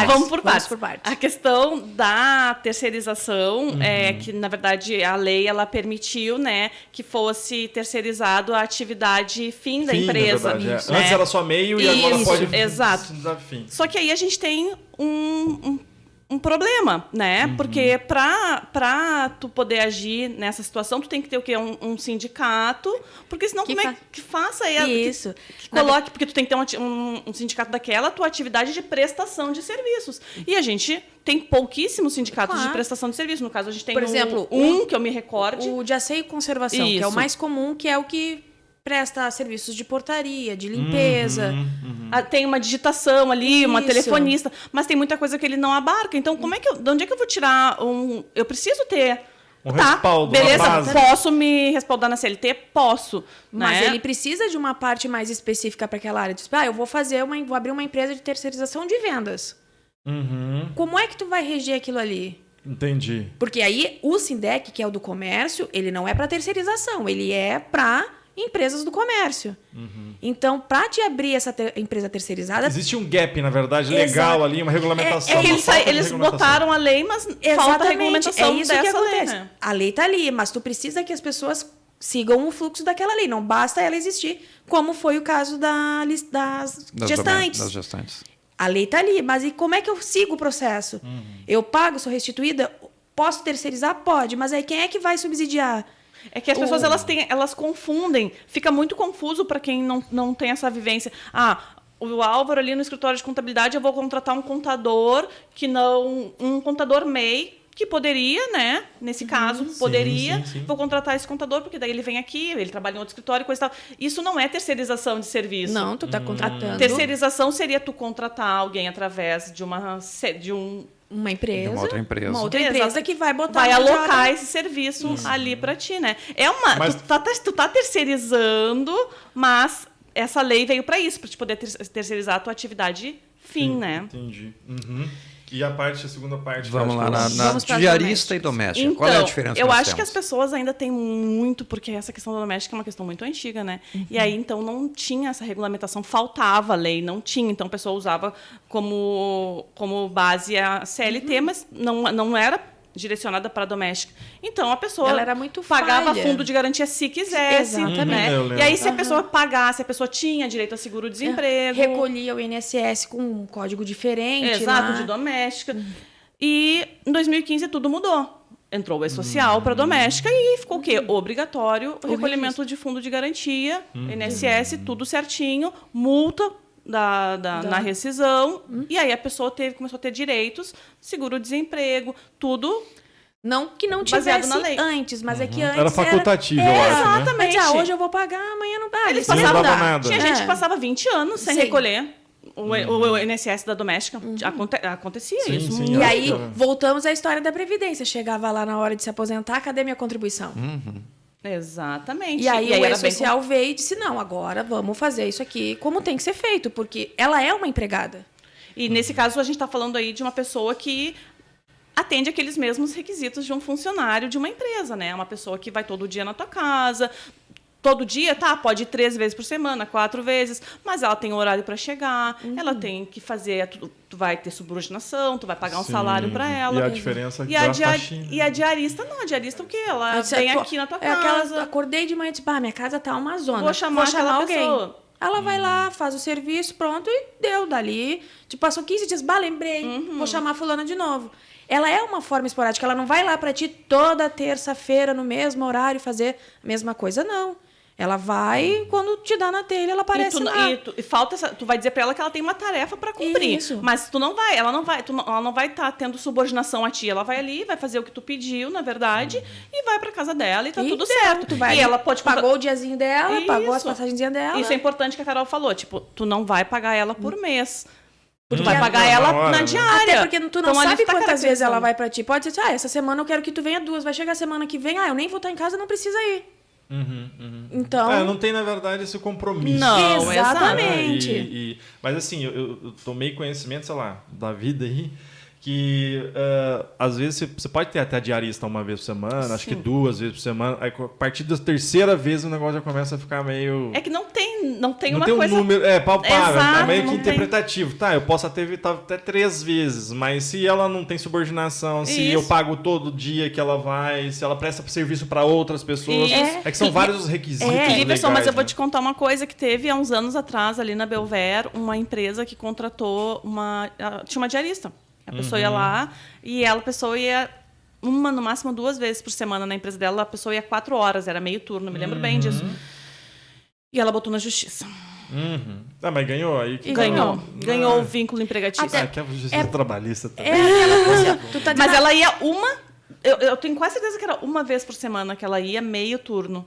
Vamos por partes. A questão da terceirização é que, na verdade, a lei ela permitiu, né, que fosse terceirizado a atividade fim da empresa. Verdade, né? Antes era só meio e agora pode exato. dar fim. Só que aí a gente tem um problema, né? Porque para tu poder agir nessa situação, tu tem que ter o quê? Um sindicato, porque senão como é que faça isso? Que coloque, porque tu tem que ter um sindicato daquela tua atividade de prestação de serviços. E a gente tem pouquíssimos sindicatos de prestação de serviços. No caso, a gente tem, por exemplo, que eu me recorde. O de asseio e conservação, que é o mais comum, que é o que presta serviços de portaria, de limpeza. Tem uma digitação ali, uma telefonista, mas tem muita coisa que ele não abarca. Então, de onde é que eu vou tirar eu preciso ter respaldo, beleza, posso me respaldar na CLT? Posso. Mas né? ele precisa de uma parte mais específica para aquela área. Tipo, eu vou abrir uma empresa de terceirização de vendas. Como é que tu vai reger aquilo ali? Entendi. Porque aí o SINDEC, que é o do comércio, ele não é para terceirização, ele é para empresas do comércio. Então, para te abrir essa empresa terceirizada... Existe um gap, na verdade, legal ali, uma regulamentação. Eles botaram a lei, mas falta a regulamentação isso que acontece. lei, né? A lei está ali, mas tu precisa que as pessoas sigam o fluxo daquela lei. Não basta ela existir, como foi o caso das gestantes. Das gestantes. A lei está ali, mas e como é que eu sigo o processo? Eu pago, sou restituída? Posso terceirizar? Pode, mas aí quem é que vai subsidiar? É que as pessoas elas confundem. Fica muito confuso para quem não tem essa vivência. O Álvaro ali no escritório de contabilidade, eu vou contratar um contador um contador MEI, que poderia, né? Nesse caso, poderia. Sim. Vou contratar esse contador, porque daí ele vem aqui, ele trabalha em outro escritório, coisa e tal. Isso não é terceirização de serviço. Não, tu está contratando. A terceirização seria tu contratar alguém através de uma empresa. De uma outra empresa. Uma outra empresa que vai botar... Vai alocar esse serviço ali para ti, né? Tu tá terceirizando, mas essa lei veio para isso, para te poder terceirizar a tua atividade fim, né? Entendi. E a segunda parte... Vamos lá, na diarista e doméstica. Então, qual é a diferença eu que nós acho que temos? as pessoas ainda têm muito, porque essa questão da doméstica é uma questão muito antiga, né? E aí, então, não tinha essa regulamentação, faltava a lei, não tinha. Então, a pessoa usava como base a CLT, mas não era direcionada para a doméstica. Então, a pessoa ela era muito pagava falha. fundo de garantia se quisesse. Exatamente. Né? E aí, se a pessoa pagasse, a pessoa tinha direito a seguro-desemprego. Recolhia o INSS com um código diferente. Exato, de doméstica. E em 2015 tudo mudou. Entrou o E-Social para a doméstica e ficou o quê? Obrigatório o recolhimento de fundo de garantia, INSS, tudo certinho, multa na rescisão. E aí a pessoa começou a ter direitos, seguro-desemprego, tudo. Não que não baseado tivesse na lei. antes, mas é que antes era facultativo, eu acho, né? Exatamente. Hoje eu vou pagar, amanhã não dá. Eles não passavam, dava nada. Tinha gente que passava 20 anos sem recolher o INSS da doméstica. Acontecia isso. Sim, e aí, voltamos à história da Previdência. Chegava lá na hora de se aposentar, cadê minha contribuição? Exatamente. E aí o era bem E-Social veio e disse, não, agora vamos fazer isso aqui como tem que ser feito, porque ela é uma empregada. E nesse caso a gente está falando aí de uma pessoa que atende aqueles mesmos requisitos de um funcionário de uma empresa, né? Uma pessoa que vai todo dia na tua casa, todo dia, tá? Pode ir 3 vezes por semana, 4 vezes, mas ela tem horário para chegar, ela tem que fazer, tu vai ter subordinação, tu vai pagar um salário para ela. E a diferença faxina. E a diarista, não, a diarista o quê? Ela vem aqui na tua casa. Acordei de manhã e disse, minha casa tá uma zona. Vou chamar alguém. Pessoa. Ela vai lá, faz o serviço, pronto, e deu dali. Passou 15 dias, lembrei, vou chamar a fulana de novo. Ela é uma forma esporádica, ela não vai lá para ti toda terça-feira, no mesmo horário, fazer a mesma coisa, não. Ela vai, quando te dá na telha, ela aparece lá. Tu vai dizer para ela que ela tem uma tarefa para cumprir. Isso. Mas ela não vai estar tendo subordinação a ti. Ela vai ali, vai fazer o que tu pediu, na verdade, e vai para casa dela e tá tudo certo. Tu vai e ela pode pagou o diazinho dela, pagou as passagenzinhas dela. Isso é importante que a Carol falou, tipo, tu não vai pagar ela por mês. Tu vai pagar ela na diária. Até porque tu não sabe quantas vezes ela vai para ti. Pode dizer, essa semana eu quero que tu venha 2, vai chegar a semana que vem, eu nem vou estar em casa, não precisa ir. Então não tem, na verdade, esse compromisso. Não, exatamente. Mas assim, eu tomei conhecimento, sei lá, da vida aí, que às vezes você pode ter até diarista uma vez por semana, Sim. acho que 2 vezes por semana, aí a partir da terceira vez o negócio já começa a ficar meio... É que não tem não uma tem coisa... um número palpável, Exato, é meio que interpretativo. Tá, eu posso evitar até 3 vezes, mas se ela não tem subordinação, se eu pago todo dia que ela vai, se ela presta serviço para outros pessoas, que são vários os requisitos legais, mas eu vou te contar uma coisa que teve há uns anos atrás, ali na Belver, uma empresa que contratou tinha uma diarista. A pessoa ia lá e a pessoa ia no máximo 2 vezes por semana na empresa dela. A pessoa ia 4 horas, era meio turno, me lembro bem disso. E ela botou na justiça. Mas ganhou aí. Ganhou o vínculo empregatício. Que é a justiça trabalhista também. Aquela coisa. Mas ela ia eu tenho quase certeza que era 1 vez por semana que ela ia, meio turno.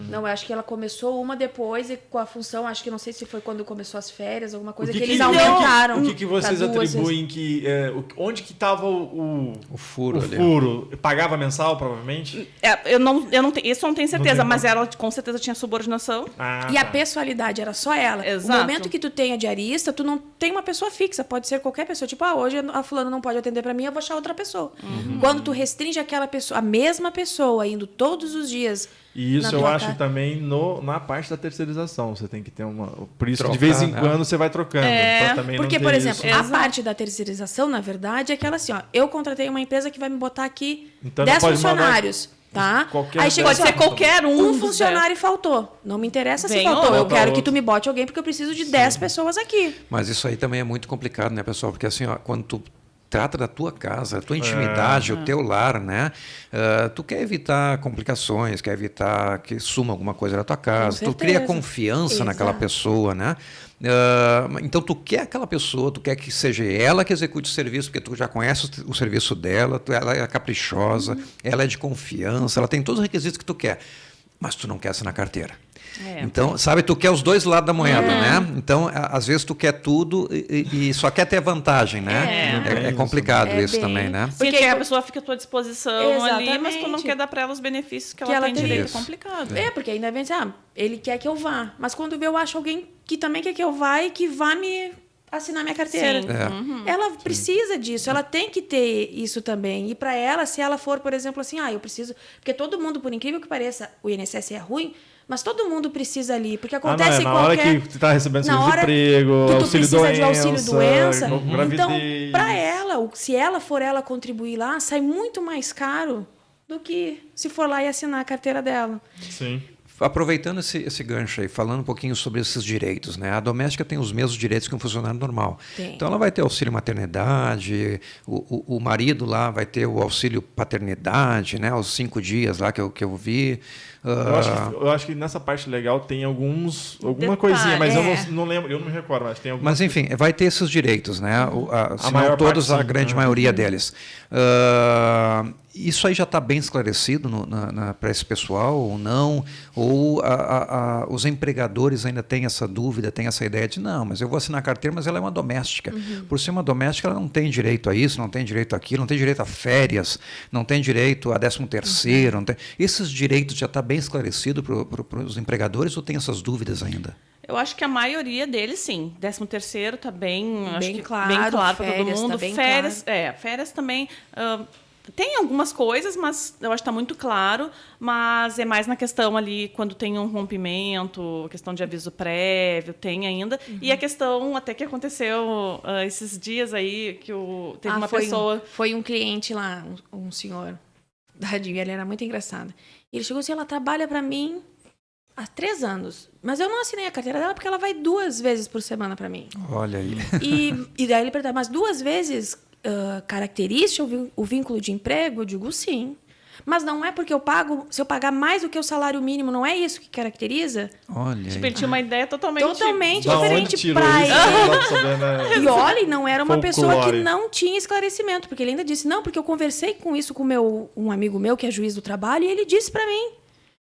Não, eu acho que ela começou uma depois e com a função, acho que não sei se foi quando começou as férias, alguma coisa que eles aumentaram. O que vocês atribuem que onde que estava o furo ali? Furo? Pagava mensal, provavelmente? Eu não tenho, isso eu não tenho certeza, mas ela com certeza tinha subordinação. E a pessoalidade era só ela. Exato. No momento que tu tem a diarista, tu não tem uma pessoa fixa, pode ser qualquer pessoa. Tipo, hoje a fulana não pode atender para mim, eu vou achar outra pessoa. Quando tu restringe aquela pessoa, a mesma pessoa indo todos os dias. E isso eu acho também na parte da terceirização. Você tem que ter por isso que de vez em quando você vai trocando. Também porque, não por exemplo, isso. a parte da terceirização, na verdade, é aquela assim, eu contratei uma empresa que vai me botar aqui então 10 funcionários. Tá? Aí chega pode ser qualquer um. Um funcionário faltou. Não me interessa se faltou. Eu quero que tu me bote alguém porque eu preciso de 10 pessoas aqui. Mas isso aí também é muito complicado, né, pessoal? Porque assim, quando tu trata da tua casa, a tua intimidade, o teu lar, né? Tu quer evitar complicações, quer evitar que suma alguma coisa da tua casa, tu cria confiança naquela pessoa, né? Então tu quer aquela pessoa, tu quer que seja ela que execute o serviço, porque tu já conhece o serviço dela, ela é caprichosa, ela é de confiança, ela tem todos os requisitos que tu quer, mas tu não quer assinar carteira. Então, sabe, tu quer os 2 lados da moeda, né? Então, às vezes tu quer tudo e só quer ter vantagem, né? É complicado isso também, né? Porque a pessoa fica à tua disposição ali, mas tu não quer dar para ela os benefícios que ela tem direito. É complicado. Porque ainda vem dizer, ele quer que eu vá. Mas quando eu acho alguém que também quer que eu vá e que vá me assinar minha carteira. Ela precisa disso, ela tem que ter isso também. E para ela, se ela for, por exemplo, assim, eu preciso... Porque todo mundo, por incrível que pareça, o INSS é ruim, mas todo mundo precisa ali, porque acontece na hora que tu está recebendo seguro-desemprego, auxílio doença, então, para ela, se ela for contribuir lá, sai muito mais caro do que se for lá e assinar a carteira dela. Sim. Aproveitando esse gancho aí, falando um pouquinho sobre esses direitos, né? A doméstica tem os mesmos direitos que um funcionário normal. Então, ela vai ter auxílio maternidade, o marido lá vai ter o auxílio paternidade, né? Os 5 dias lá que eu vi. Eu acho que nessa parte legal tem alguma coisinha, mas eu não lembro, eu não me recordo, mas tem alguma. Mas enfim, vai ter esses direitos, né? Se não todos, a grande maioria deles. Isso aí já está bem esclarecido para esse pessoal ou não? Ou os empregadores ainda têm essa dúvida, têm essa ideia de não, mas eu vou assinar a carteira, mas ela é uma doméstica. Por ser uma doméstica, ela não tem direito a isso, não tem direito àquilo, não tem direito a férias, não tem direito a 13º. Não tem... Esses direitos já está bem esclarecido para os empregadores ou tem essas dúvidas ainda? Eu acho que a maioria deles, sim. 13º está bem claro, bem claro para todo férias, mundo. Tá bem Férias, claro. Férias também. Tem algumas coisas, mas eu acho que está muito claro, mas é mais na questão ali, quando tem um rompimento, questão de aviso prévio, tem ainda. E a questão até que aconteceu esses dias aí, que teve uma pessoa... Foi um cliente lá, um senhor, dadinho, ele era muito engraçado. Ele chegou assim, ela trabalha para mim há 3 anos, mas eu não assinei a carteira dela porque ela vai 2 vezes por semana para mim. Olha aí. E daí ele perguntou, mas 2 vezes... caracteriza o vínculo de emprego? Eu digo sim. Mas não é porque se eu pagar mais do que o salário mínimo, não é isso que caracteriza? Olha. Tipo, ele tinha uma ideia totalmente diferente para ele. E olha, não era uma pessoa que não tinha esclarecimento, porque ele ainda disse, não, porque eu conversei com isso com um amigo meu, que é juiz do trabalho, e ele disse para mim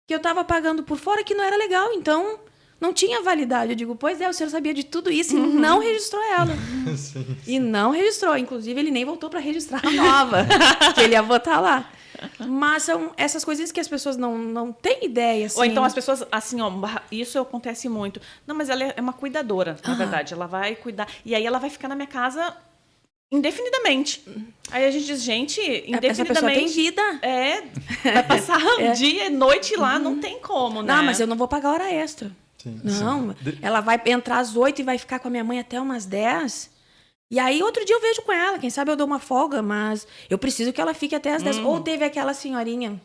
que eu estava pagando por fora, que não era legal, então... Não tinha validade. Eu digo, pois é, o senhor sabia de tudo isso e não registrou ela. Sim. E não registrou. Inclusive, ele nem voltou para registrar a nova, que ele ia botar lá. Mas são essas coisinhas que as pessoas não têm ideia. Assim. Ou então as pessoas, assim, ó, isso acontece muito. Não, mas ela é uma cuidadora, na verdade. Ela vai cuidar. E aí ela vai ficar na minha casa indefinidamente. Aí a gente diz, gente, indefinidamente... Essa pessoa tem vida. Vai passar dia e noite lá, não tem como, né? Não, mas eu não vou pagar hora extra. Sim, não, ela vai entrar às 8 e vai ficar com a minha mãe até umas 10. E aí, outro dia eu vejo com ela. Quem sabe eu dou uma folga, mas eu preciso que ela fique até às 10. Ou teve aquela senhorinha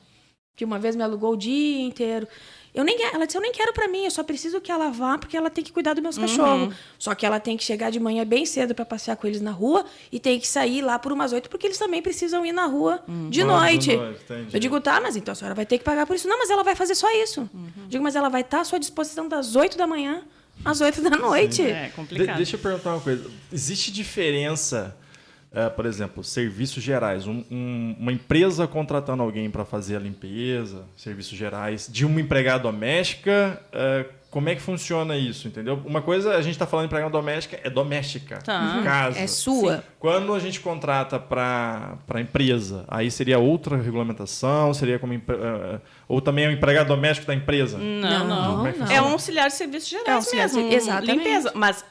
que uma vez me alugou o dia inteiro. Ela disse, eu nem quero pra mim, eu só preciso que ela vá, porque ela tem que cuidar dos meus cachorros. Só que ela tem que chegar de manhã bem cedo para passear com eles na rua e tem que sair lá por umas 8, porque eles também precisam ir na rua de noite. Eu digo, tá, mas então a senhora vai ter que pagar por isso. Não, mas ela vai fazer só isso. Digo, mas ela vai estar à sua disposição das 8 da manhã às 8 da noite. Sim. É complicado. Deixa eu perguntar uma coisa. Existe diferença... por exemplo, serviços gerais. Uma empresa contratando alguém para fazer a limpeza, serviços gerais, de uma empregada doméstica, como é que funciona isso, entendeu? Uma coisa, a gente está falando de empregada doméstica, é doméstica, em casa. É sua. Sim. Quando a gente contrata para empresa, aí seria outra regulamentação, seria como... ou também é um empregado doméstico da empresa? Não. É um auxiliar de serviços gerais mesmo. Exatamente. Limpeza, mas...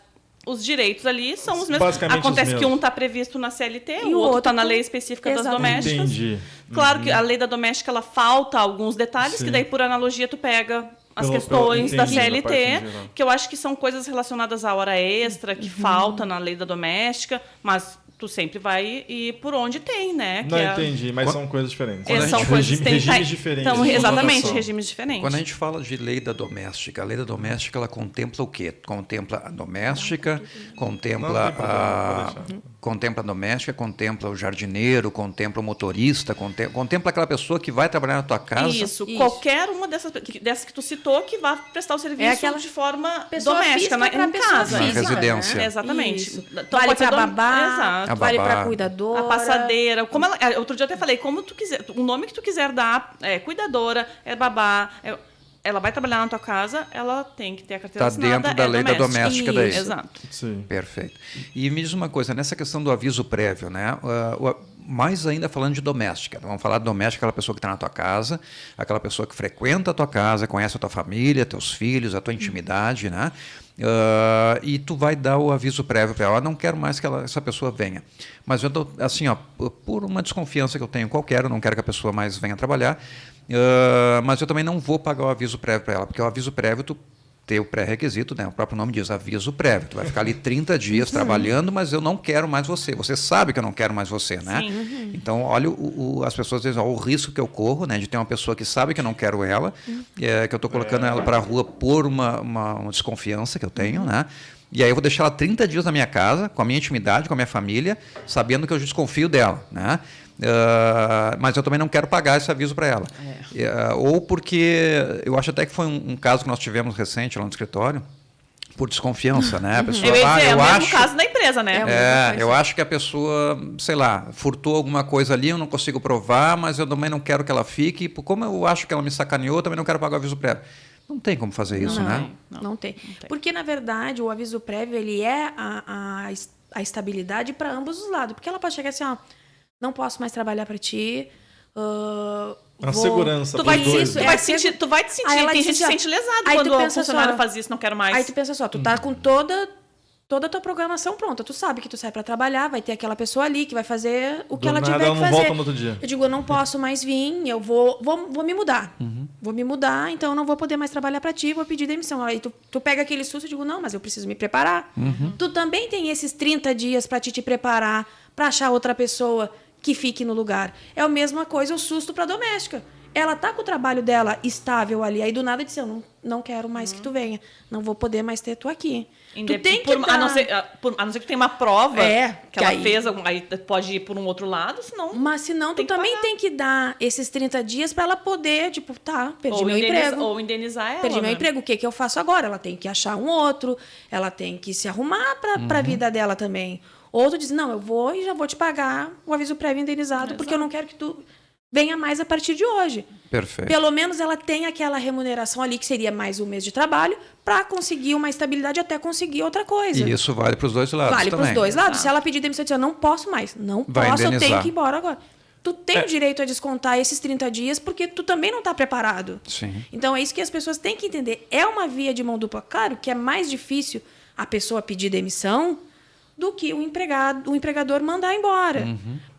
Os direitos ali são os mesmos. Acontece que um está previsto na CLT, o outro está na lei específica das domésticas. Entendi. Claro que a lei da doméstica ela falta alguns detalhes, que daí, por analogia, tu pega as questões da CLT, que eu acho que são coisas relacionadas à hora extra, que falta na lei da doméstica, mas tu sempre vai ir por onde tem, né? Não, entendi, mas são coisas diferentes. São coisas regimes diferentes. Então, exatamente, regimes diferentes. Quando a gente fala de lei da doméstica, a lei da doméstica ela contempla o quê? Contempla a doméstica, contempla a doméstica, contempla o jardineiro, contempla o motorista, contempla aquela pessoa que vai trabalhar na tua casa. Isso. Qualquer uma dessas que tu citou que vai prestar o serviço de forma doméstica, em casa. Na residência. Né? Exatamente. Então, vale para babá. Exato. Vale para cuidadora. A passadeira. Outro dia eu até falei, como tu quiser, o nome que tu quiser dar, cuidadora, babá, ela vai trabalhar na tua casa, ela tem que ter a carteira assinada. Está dentro da lei da doméstica daí. Exato. Sim. Perfeito. E me diz uma coisa, nessa questão do aviso prévio, né? Mais ainda falando de doméstica. Vamos falar de doméstica, aquela pessoa que está na tua casa, aquela pessoa que frequenta a tua casa, conhece a tua família, teus filhos, a tua intimidade, né? E tu vai dar o aviso prévio para ela. Não quero mais que essa pessoa venha. Mas eu tô, assim, por uma desconfiança que eu tenho qualquer, eu não quero que a pessoa mais venha trabalhar, mas eu também não vou pagar o aviso prévio para ela, porque o aviso prévio tu ter o pré-requisito, né? O próprio nome diz aviso prévio. Tu vai ficar ali 30 dias trabalhando, mas eu não quero mais você. Você sabe que eu não quero mais você, né? Sim. Então, olha, as pessoas dizem, o risco que eu corro, né? De ter uma pessoa que sabe que eu não quero ela, que eu estou colocando ela para a rua por uma desconfiança que eu tenho, né? E aí eu vou deixar ela 30 dias na minha casa, com a minha intimidade, com a minha família, sabendo que eu desconfio dela, né? Mas eu também não quero pagar esse aviso para ela. Ou porque eu acho até que foi um caso que nós tivemos recente lá no escritório, por desconfiança, né? A pessoa, Eu ia dizer, é o mesmo acho, caso da empresa, né? eu acho que a pessoa, sei lá, furtou alguma coisa ali, eu não consigo provar, mas eu também não quero que ela fique. Como eu acho que ela me sacaneou, eu também não quero pagar o aviso prévio. Não tem como fazer isso, né? Não tem. Porque, na verdade, o aviso prévio ele é a estabilidade para ambos os lados. Porque ela pode chegar assim, ó, não posso mais trabalhar para ti. A segurança. Tu vai, dois, tu vai te sentir, tem gente que se sente lesado quando o funcionário faz isso, não quero mais. Aí tu pensa só, tu tá com toda a tua programação pronta. Tu sabe que tu sai para trabalhar, vai ter aquela pessoa ali que vai fazer o que ela tiver que fazer. Ela não volta no outro dia. Eu digo, eu não posso mais vir, eu vou me mudar. Vou me mudar, então eu não vou poder mais trabalhar para ti, vou pedir demissão. Aí tu pega aquele susto e digo, não, mas eu preciso me preparar. Tu também tem esses 30 dias para te preparar, para achar outra pessoa que fique no lugar. É a mesma coisa o susto para a doméstica. Ela tá com o trabalho dela estável ali, aí do nada disse, eu não quero mais que tu venha, não vou poder mais ter tu aqui. Tu tem que a não ser que tu tenha uma prova que ela aí fez, aí pode ir por um outro lado, senão... Mas senão tu também tem que dar esses 30 dias para ela poder, tipo, perdi meu emprego. Ou indenizar ela. Perdi meu emprego, o que eu faço agora? Ela tem que achar um outro, ela tem que se arrumar para a vida dela também. Outro diz, não, eu vou e já vou te pagar o aviso prévio indenizado, porque eu não quero que tu venha mais a partir de hoje. Perfeito. Pelo menos ela tem aquela remuneração ali, que seria mais um mês de trabalho, para conseguir uma estabilidade até conseguir outra coisa. E isso vale para os dois lados Vale também. para os dois lados. Se ela pedir demissão, eu não posso mais. Não posso, eu tenho que ir embora agora. Tu tem o direito a descontar esses 30 dias, porque tu também não está preparado. Sim. Então, é isso que as pessoas têm que entender. É uma via de mão dupla. Claro que é mais difícil a pessoa pedir demissão do que o empregador mandar embora.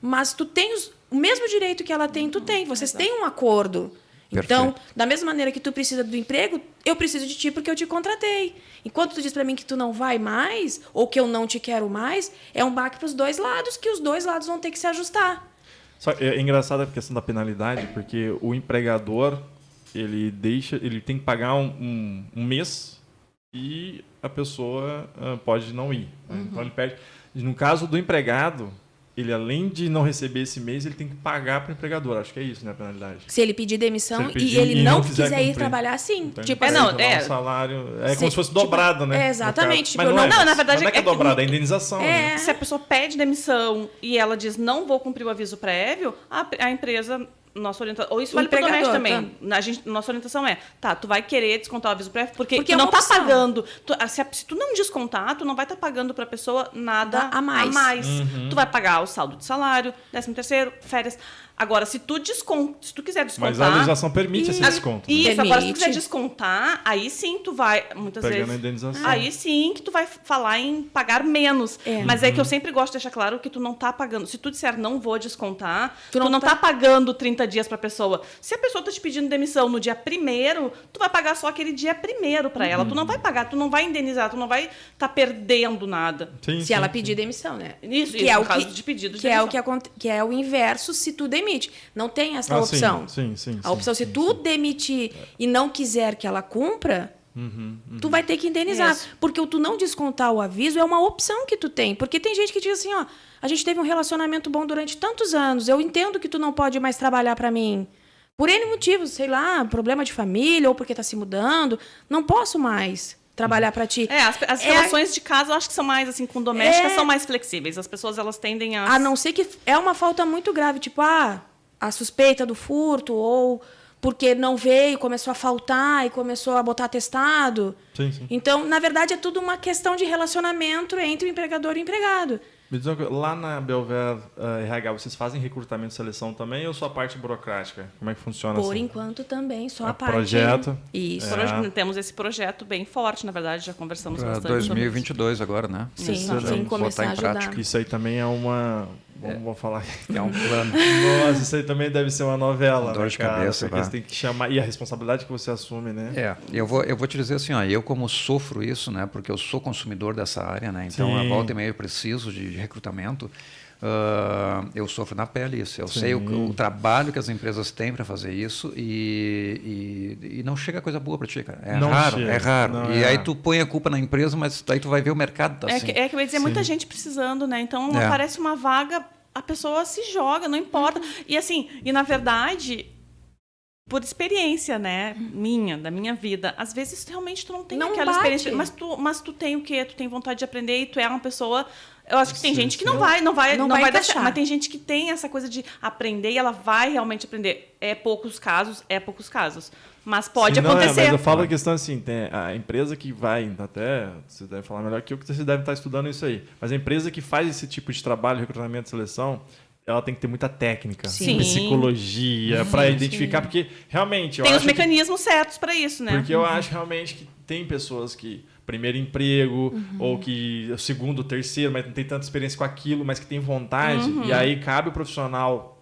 Mas tu tens o mesmo direito que ela tem, tu tem. Vocês têm um acordo. Então, Perfeito. da mesma maneira que tu precisa do emprego, eu preciso de ti porque eu te contratei. Enquanto tu diz para mim que tu não vai mais, ou que eu não te quero mais, é um baque para os dois lados, que os dois lados vão ter que se ajustar. É engraçado a questão da penalidade, porque o empregador ele tem que pagar um mês e a pessoa pode não ir. Né? Então ele perde. No caso do empregado, ele além de não receber esse mês, ele tem que pagar para o empregador. Acho que é isso, né, a penalidade. Se ele pedir demissão e ele não quiser quiser ir cumprir. trabalhar, sim. Então, Tipo ele assim, tem que dar um salário. É como se fosse dobrado, né? Exatamente. Tipo, Mas não, na verdade, não é que é dobrado, é indenização. Né? Se a pessoa pede demissão e ela diz não vou cumprir o aviso prévio, a empresa... Nossa orientação, ou isso vale para o doméstico também. Nossa orientação é, tu vai querer descontar o aviso prévio porque tu não está pagando. Se tu não descontar, tu não vai estar pagando para a pessoa nada a mais. Tu vai pagar o saldo de salário, 13º, férias. Agora, se tu quiser descontar... Mas a legislação permite esse desconto. Isso, permite. Agora se tu quiser descontar, aí sim tu vai, muitas Pegando vezes... a indenização. Aí sim que tu vai falar em pagar menos. Mas é que eu sempre gosto de deixar claro que tu não tá pagando. Se tu disser não vou descontar, tu não tá pagando 30 dias pra pessoa. Se a pessoa tá te pedindo demissão no dia 1º, tu vai pagar só aquele dia 1º pra ela. Tu não vai pagar, tu não vai indenizar, tu não vai tá perdendo nada. Se ela pedir demissão, né? Isso, que é o caso de pedido de que demissão. que é o inverso se tu demite. Não tem essa opção. Sim. A opção, se tu demitir e não quiser que ela cumpra, tu vai ter que indenizar. Isso. Porque o tu não descontar o aviso é uma opção que tu tem. Porque tem gente que diz assim, ó, a gente teve um relacionamento bom durante tantos anos, eu entendo que tu não pode mais trabalhar para mim. Por N motivos, sei lá, problema de família, ou porque tá se mudando, não posso mais trabalhar para ti. As relações de casa, eu acho que são mais, assim, com domésticas, são mais flexíveis. As pessoas, elas tendem a... A não ser que é uma falta muito grave, tipo, a suspeita do furto, ou porque não veio, começou a faltar e começou a botar atestado. Sim. Então, na verdade, é tudo uma questão de relacionamento entre o empregador e o empregado. Me diz uma coisa, lá na Belver RH, vocês fazem recrutamento e seleção também ou só a parte burocrática? Como é que funciona Por assim? enquanto também, só a parte... Projeto. Isso. Temos esse projeto bem forte, na verdade, já conversamos Para bastante 2022 agora, né? Sim, Vamos começar botar a em ajudar. prática. Isso aí também é uma... Vamos falar. É um plano. Nossa, isso aí também deve ser uma novela, Dor né, de cara? cabeça, Porque você tem que chamar... E a responsabilidade que você assume, né? Eu vou te dizer assim, ó, eu como sofro isso, né, porque eu sou consumidor dessa área, né, então Sim. a volta e meia eu preciso de recrutamento, eu sofro na pele isso. Eu sei o trabalho que as empresas têm para fazer isso e não chega coisa boa para ti, cara. É raro. Não, e aí tu põe a culpa na empresa, mas aí tu vai ver o mercado tá assim. Que eu ia dizer, muita gente precisando, né? Então, aparece uma vaga, a pessoa se joga, não importa. E assim, na verdade, por experiência, né, da minha vida. Às vezes, realmente, tu não tem Não aquela bate. experiência, mas tu tem o quê? Tu tem vontade de aprender e tu é uma pessoa... Eu acho que tem gente que não vai dar certo, mas tem gente que tem essa coisa de aprender e ela vai realmente aprender. É poucos casos. Mas pode acontecer. Mas eu falo a questão assim, tem a empresa que vai, até você deve falar melhor que eu, que você deve estar estudando isso aí, mas a empresa que faz esse tipo de trabalho, recrutamento e seleção, ela tem que ter muita técnica, psicologia, para identificar, porque realmente... Tem os mecanismos certos para isso, né? Porque eu acho realmente que tem pessoas que primeiro emprego, ou que o segundo, terceiro, mas não tem tanta experiência com aquilo, mas que tem vontade, e aí cabe o profissional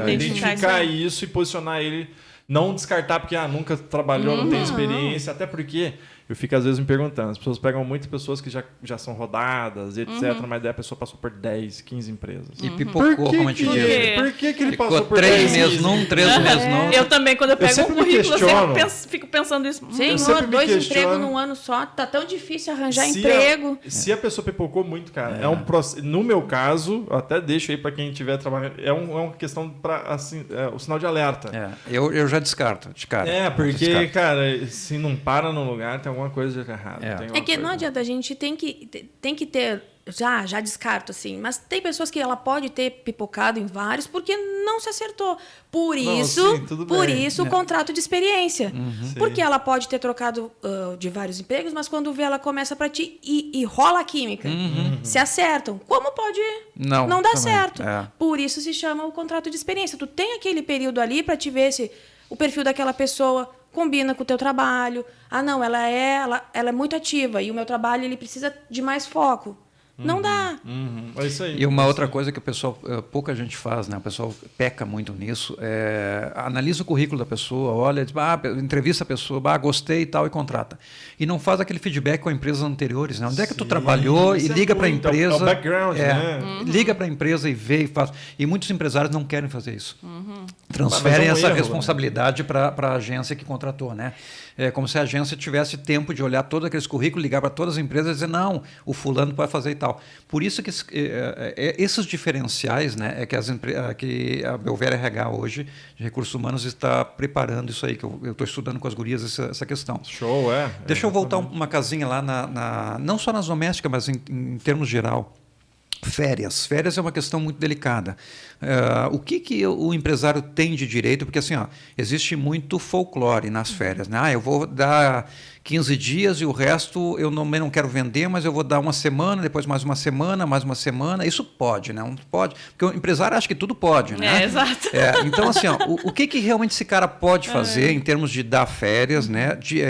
identificar isso e posicionar ele, não descartar porque nunca trabalhou, não tem experiência, até porque eu fico às vezes me perguntando, as pessoas pegam muitas pessoas que já são rodadas, etc, mas daí a pessoa passou por 10, 15 empresas. E pipocou, como a gente diz. Por que ele Ficou passou por 3 10 meses num, 3 meses não? Eu também, quando eu pego um currículo, eu sempre fico pensando isso. Senhor, 2 empregos num ano só, tá tão difícil arranjar emprego. Se a pessoa pipocou muito, cara, no meu caso, eu até deixo aí para quem estiver trabalhando, é uma questão para assim, o sinal de alerta. Eu já descarto, de cara. Porque, cara, se não para no lugar, tem alguma coisa de errado. É que não adianta, a gente tem que ter, já descarto, assim, mas tem pessoas que ela pode ter pipocado em vários porque não se acertou. Por isso o contrato de experiência. Porque ela pode ter trocado de vários empregos, mas quando vê, ela começa para ti e rola a química. Se acertam. Como pode não dar certo? Por isso se chama o contrato de experiência. Tu tem aquele período ali para te ver se o perfil daquela pessoa combina com o teu trabalho. Não, ela é muito ativa e o meu trabalho ele precisa de mais foco. Não dá. É isso aí. E uma outra coisa que o pessoal, pouca gente faz, né? O pessoal peca muito nisso, analisa o currículo da pessoa, olha, diz, entrevista a pessoa, gostei e tal, e contrata. E não faz aquele feedback com empresas anteriores, né? Onde é que tu trabalhou e liga para a empresa. É o background, né? Liga para a empresa e vê e faz. E muitos empresários não querem fazer isso. Transferem essa responsabilidade para a agência que contratou, né? É como se a agência tivesse tempo de olhar todos aqueles currículos, ligar para todas as empresas e dizer, não, o fulano pode fazer e tal. Por isso que esses diferenciais, né, que a Belver RH hoje, de recursos humanos, está preparando isso aí, que eu estou estudando com as gurias essa questão. Show, Deixa eu voltar uma casinha lá, não só nas domésticas, mas em termos geral. Férias é uma questão muito delicada. O que o empresário tem de direito? Porque assim, existe muito folclore nas férias, né? Eu vou dar 15 dias e o resto eu não quero vender, mas eu vou dar uma semana, depois mais uma semana, mais uma semana. Isso pode, né? Não pode, porque o empresário acha que tudo pode, né? Exato. Então, assim, o que realmente esse cara pode fazer em termos de dar férias, né? De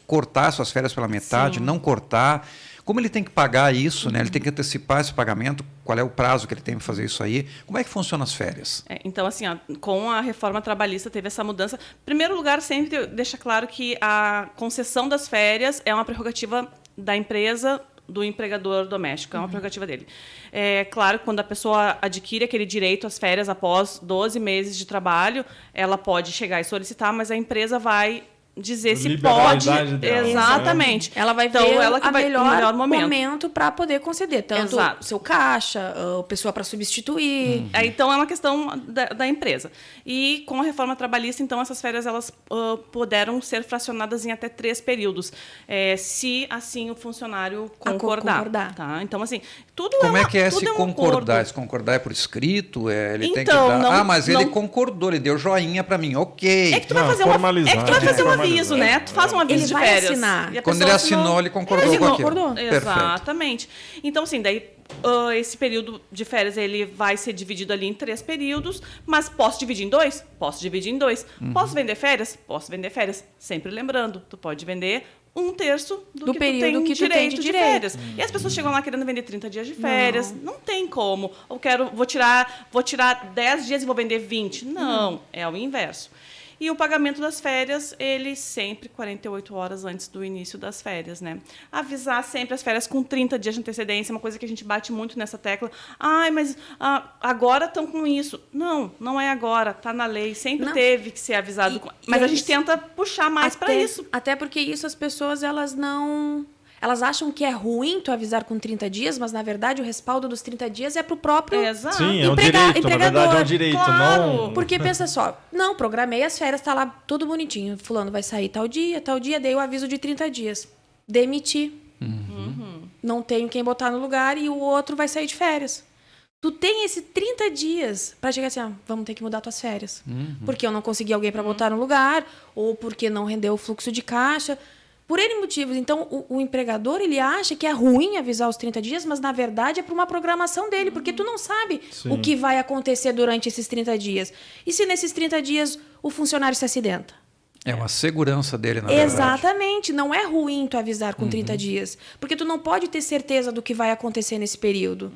cortar suas férias pela metade, não cortar. Como ele tem que pagar isso, né? Ele tem que antecipar esse pagamento, qual é o prazo que ele tem para fazer isso aí? Como é que funcionam as férias? Então, assim, com a reforma trabalhista teve essa mudança. Em primeiro lugar, sempre deixa claro que a concessão das férias é uma prerrogativa da empresa, do empregador doméstico, é uma prerrogativa dele. É claro que quando a pessoa adquire aquele direito às férias após 12 meses de trabalho, ela pode chegar e solicitar, solicitar, mas a empresa vai dizer se pode. Dela, exatamente. Ela vai ver ela que o melhor momento para poder conceder. Tanto o seu caixa, a pessoa para substituir. Então, é uma questão da empresa. E com a reforma trabalhista, então, essas férias elas puderam ser fracionadas em até 3 períodos, se assim o funcionário concordar. Tá? Então, assim, tudo como é que é esse concordar? Esse concordar é por escrito? Ele tem que dar... mas ele concordou, ele deu joinha para mim. Ok. É que tu vai fazer um aviso, né? Tu faz um aviso de férias. Ele vai assinar. Quando ele assinou, ele concordou com aquilo. Exatamente. Então, assim, daí esse período de férias ele vai ser dividido ali em 3 períodos, mas posso dividir em 2? Posso dividir em 2. Posso vender férias? Posso vender férias. Sempre lembrando, tu pode vender 1/3 do que período tu tem direito de férias. Uhum. E as pessoas chegam lá querendo vender 30 dias de férias. Não tem como. Vou tirar 10 dias e vou vender 20. Não, é o inverso. E o pagamento das férias, ele sempre 48 horas antes do início das férias, né? Avisar sempre as férias com 30 dias de antecedência, uma coisa que a gente bate muito nessa tecla. Mas agora estão com isso. Não é agora, está na lei, sempre teve que ser avisado. Mas a gente tenta puxar mais para isso. Até porque isso as pessoas, elas não Elas acham que é ruim tu avisar com 30 dias, mas na verdade o respaldo dos 30 dias é pro próprio Exato. Sim, é um direito, na verdade é um direito, Claro. não... Porque pensa só, não, programei as férias, tá lá tudo bonitinho. Fulano vai sair tal dia, dei o aviso de 30 dias. Demiti. Não tenho quem botar no lugar e o outro vai sair de férias. Tu tem esse 30 dias para chegar assim, vamos ter que mudar tuas férias. Porque eu não consegui alguém para botar no lugar, ou porque não rendeu o fluxo de caixa. Por N motivos. Então, o empregador, ele acha que é ruim avisar os 30 dias, mas, na verdade, é para uma programação dele, porque tu não sabe o que vai acontecer durante esses 30 dias. E se nesses 30 dias o funcionário se acidenta? É uma segurança dele, na verdade. Exatamente. Não é ruim tu avisar com 30 dias, porque tu não pode ter certeza do que vai acontecer nesse período.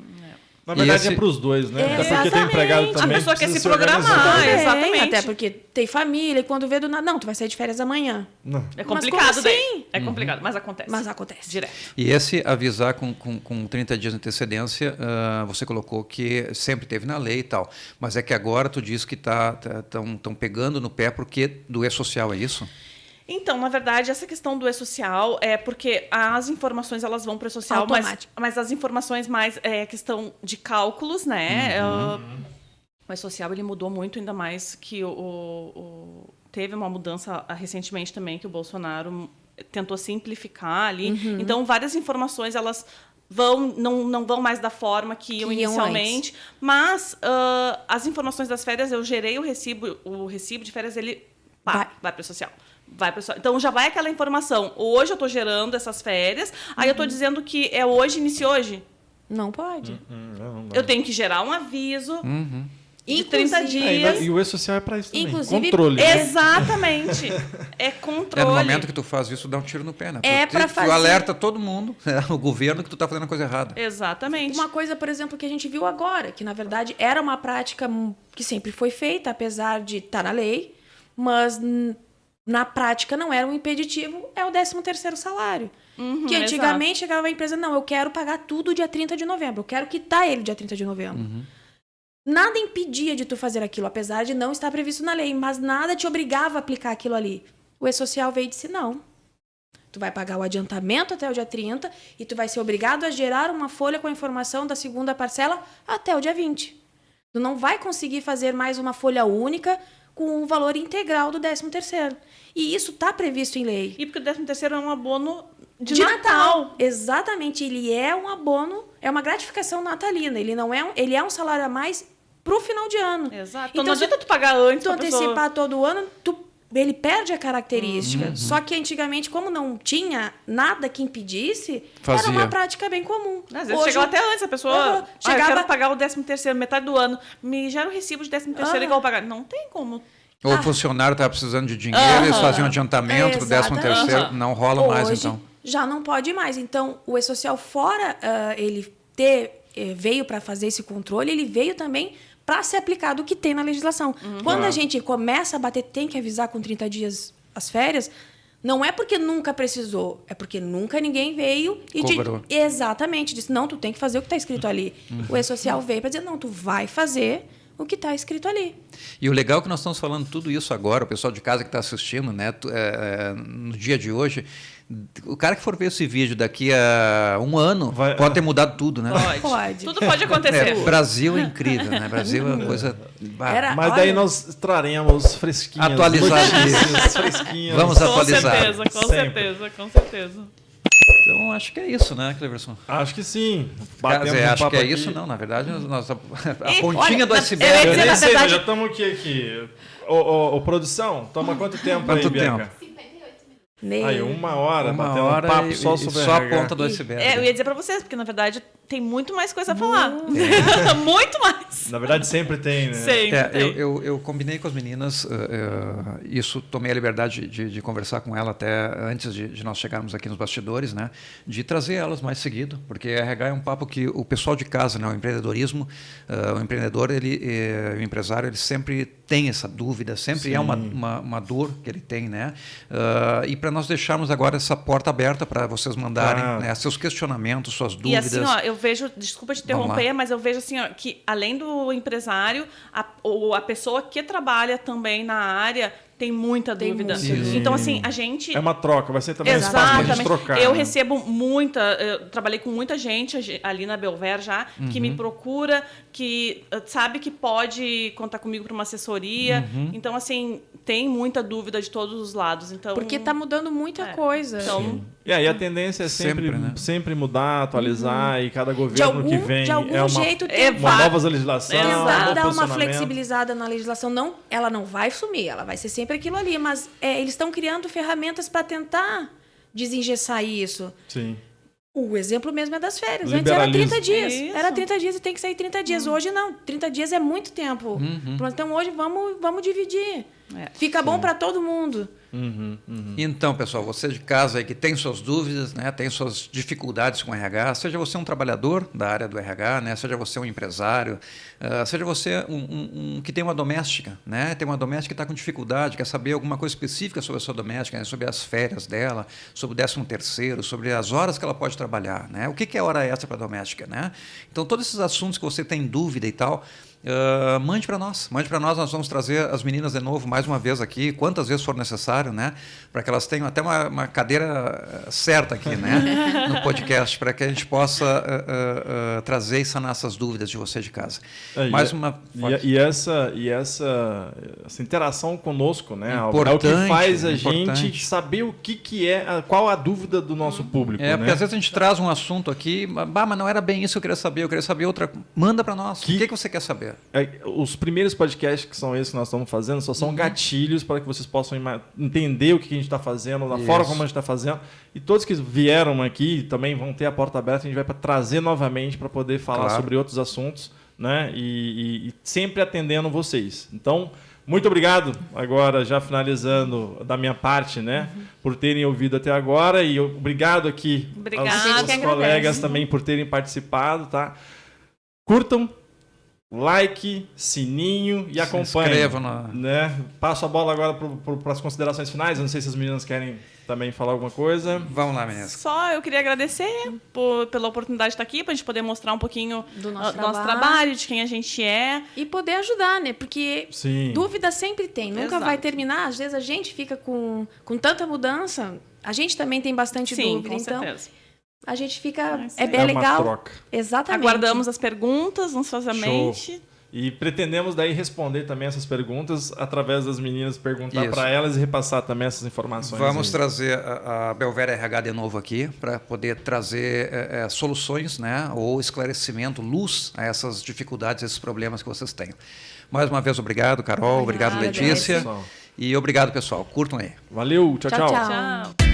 Na verdade esse- é para os dois, né? Até porque Exatamente. tem empregado também. A pessoa quer precisa se programar. organizar. exatamente. Até porque tem família e quando vê do nada, não, tu vai sair de férias amanhã. Não. É Mas complicado como daí. assim? É complicado, mas acontece. Mas acontece. Direto. E esse avisar com 30 dias de antecedência, você colocou que sempre teve na lei e tal. Mas é que agora tu diz que estão pegando no pé porque do E-Social, é isso? Então, na verdade, essa questão do E-Social é porque as informações elas vão para o E-Social, mas as informações mais questão de cálculos, né? O E-Social ele mudou muito, ainda mais que teve uma mudança recentemente também que o Bolsonaro tentou simplificar ali. Então, várias informações elas não vão mais da forma que iam inicialmente, mas as informações das férias eu gerei o recibo de férias ele vai para o social. Então já vai aquela informação. Hoje eu estou gerando essas férias, aí eu estou dizendo que é hoje, inicia hoje. Não pode. Não. Eu tenho que gerar um aviso de 30 dias. E o E-Social é para isso também. Inclusive, Controle. Exatamente. É controle. No momento que tu faz isso, dá um tiro no pé, né? Tu alerta todo mundo, o governo, que tu está fazendo a coisa errada. Exatamente. Uma coisa, por exemplo, que a gente viu agora, que na verdade era uma prática que sempre foi feita, apesar de estar na lei, mas na prática não era um impeditivo, é o 13º salário. Que antigamente chegava a empresa, não, eu quero pagar tudo dia 30 de novembro, eu quero quitar ele dia 30 de novembro. Nada impedia de tu fazer aquilo, apesar de não estar previsto na lei, mas nada te obrigava a aplicar aquilo ali. O E-Social veio e disse, não. Tu vai pagar o adiantamento até o dia 30 e tu vai ser obrigado a gerar uma folha com a informação da segunda parcela até o dia 20. Tu não vai conseguir fazer mais uma folha única com o valor integral do 13º. E isso está previsto em lei. E porque o 13º é um abono de Natal. Exatamente. Ele é um abono, é uma gratificação natalina. Ele não é ele é um salário a mais pro final de ano. Exato. Então, não adianta tu pagar antes tu pra pessoa... antecipar todo ano, ele perde a característica. Só que antigamente, como não tinha nada que impedisse, Fazia. era uma prática bem comum. Às vezes chegava até antes, a pessoa... eu chegava... quero pagar o 13º, metade do ano. Me gera o recibo de 13º igual eu pagar. Não tem como. Ou o funcionário estava precisando de dinheiro, eles faziam adiantamento do 13º, não rola mais, Hoje, então. já não pode mais. Então, o E-Social, fora ele veio para fazer esse controle, ele veio também para ser aplicado o que tem na legislação. Quando a gente começa a bater, tem que avisar com 30 dias as férias, não é porque nunca precisou, é porque nunca ninguém veio e exatamente disse, não, tu tem que fazer o que está escrito ali. O E-Social veio para dizer, não, tu vai fazer o que está escrito ali. E o legal é que nós estamos falando tudo isso agora, o pessoal de casa que está assistindo, né, no dia de hoje, o cara que for ver esse vídeo daqui a um ano pode ter mudado tudo, né? Pode. Tudo pode acontecer. Brasil é incrível, né? Brasil é uma coisa... Mas daí nós traremos fresquinhas. Atualizar notícias fresquinhas. Vamos atualizar. Com certeza. Então, acho que é isso, né, Cleverson? Acho que sim. Acho que é aqui. isso, não. Na verdade, a pontinha do eu iceberg... ia dizer, na verdade... Já estamos aqui. Ô, produção, toma quanto tempo Quanto aí, tempo? Bianca? Aí, 1 hora, Uma batendo hora um papo e só sobre só a RH. ponta do iceberg. eu ia dizer pra vocês, porque na verdade tem muito mais coisa a falar. Muito mais. Na verdade, sempre tem, né? Sempre tem. Eu combinei com as meninas, isso tomei a liberdade de conversar com ela até antes de nós chegarmos aqui nos bastidores, né? De trazer elas mais seguido, porque RH é um papo que o pessoal de casa, né? O empreendedorismo, o empreendedor, o empresário, ele sempre tem essa dúvida, sempre é uma dor que ele tem, né? E para nós deixarmos agora essa porta aberta para vocês mandarem né, seus questionamentos, suas dúvidas. E assim, ó, eu vejo, desculpa te interromper, mas eu vejo assim, ó, que além do empresário, a pessoa que trabalha também na área tem muita dúvida. Então, assim, a gente... É uma troca, vai ser também um espaço pra gente trocar. Eu recebo eu trabalhei com muita gente ali na Belver já, que me procura, que sabe que pode contar comigo para uma assessoria. Então, assim, tem muita dúvida de todos os lados. Então, porque está mudando muita coisa. Então, e aí a tendência é sempre mudar, atualizar, e cada governo que vem de algum jeito uma nova legislação, dar uma flexibilizada na legislação. Não, ela não vai sumir, ela vai ser sempre aquilo ali, mas eles estão criando ferramentas para tentar desengessar isso. Sim. O exemplo mesmo é das férias. Antes era 30 dias. Isso. Era 30 dias e tem que sair 30 dias. Hoje não. 30 dias é muito tempo. Então hoje vamos dividir. Fica bom para todo mundo. Então, pessoal, você de casa aí que tem suas dúvidas, né, tem suas dificuldades com o RH, seja você um trabalhador da área do RH, né, seja você um empresário, seja você um que tem uma doméstica, né, tem uma doméstica que está com dificuldade, quer saber alguma coisa específica sobre a sua doméstica, né, sobre as férias dela, sobre o 13º, sobre as horas que ela pode trabalhar, né, o que é hora extra para a doméstica, né? Então, todos esses assuntos que você tem dúvida e tal, mande para nós, nós vamos trazer as meninas de novo mais uma vez aqui, quantas vezes for necessário, né, para que elas tenham até uma cadeira certa aqui, né, no podcast, para que a gente possa trazer e sanar essas dúvidas de você de casa. Essa interação conosco, né, é o que faz a gente saber o que é, qual a dúvida do nosso público. Porque às vezes a gente traz um assunto aqui, mas não era bem isso que eu queria saber outra. Manda para nós. O que você quer saber? Os primeiros podcasts que são esses que nós estamos fazendo só são gatilhos para que vocês possam entender o que a gente está fazendo, da forma como a gente está fazendo. E todos que vieram aqui também vão ter a porta aberta, a gente vai trazer novamente para poder falar sobre outros assuntos, né? E sempre atendendo vocês. Então, muito obrigado, agora já finalizando da minha parte, né? Por terem ouvido até agora, e obrigado aqui aos colegas também por terem participado, tá? Curtam, like, sininho e acompanhem. Se inscrevam né? Passo a bola agora para as considerações finais. Eu não sei se as meninas querem também falar alguma coisa. Vamos lá, meninas. Só eu queria agradecer pela oportunidade de estar aqui, para a gente poder mostrar um pouquinho do nosso trabalho, de quem a gente é. E poder ajudar, né? Porque dúvida sempre tem, nunca vai terminar. Às vezes a gente fica com tanta mudança, a gente também tem bastante dúvida. Com então, certeza. A gente fica... É bem legal. Uma troca. Exatamente. Aguardamos as perguntas ansiosamente. E pretendemos daí responder também essas perguntas através das meninas, perguntar para elas e repassar também essas informações. Vamos trazer a Belver RH de novo aqui para poder trazer soluções, né, ou esclarecimento, luz a essas dificuldades, esses problemas que vocês têm. Mais uma vez, obrigado, Carol. Obrigado, Letícia. E obrigado, pessoal. Curtam aí. Valeu. Tchau. Tchau.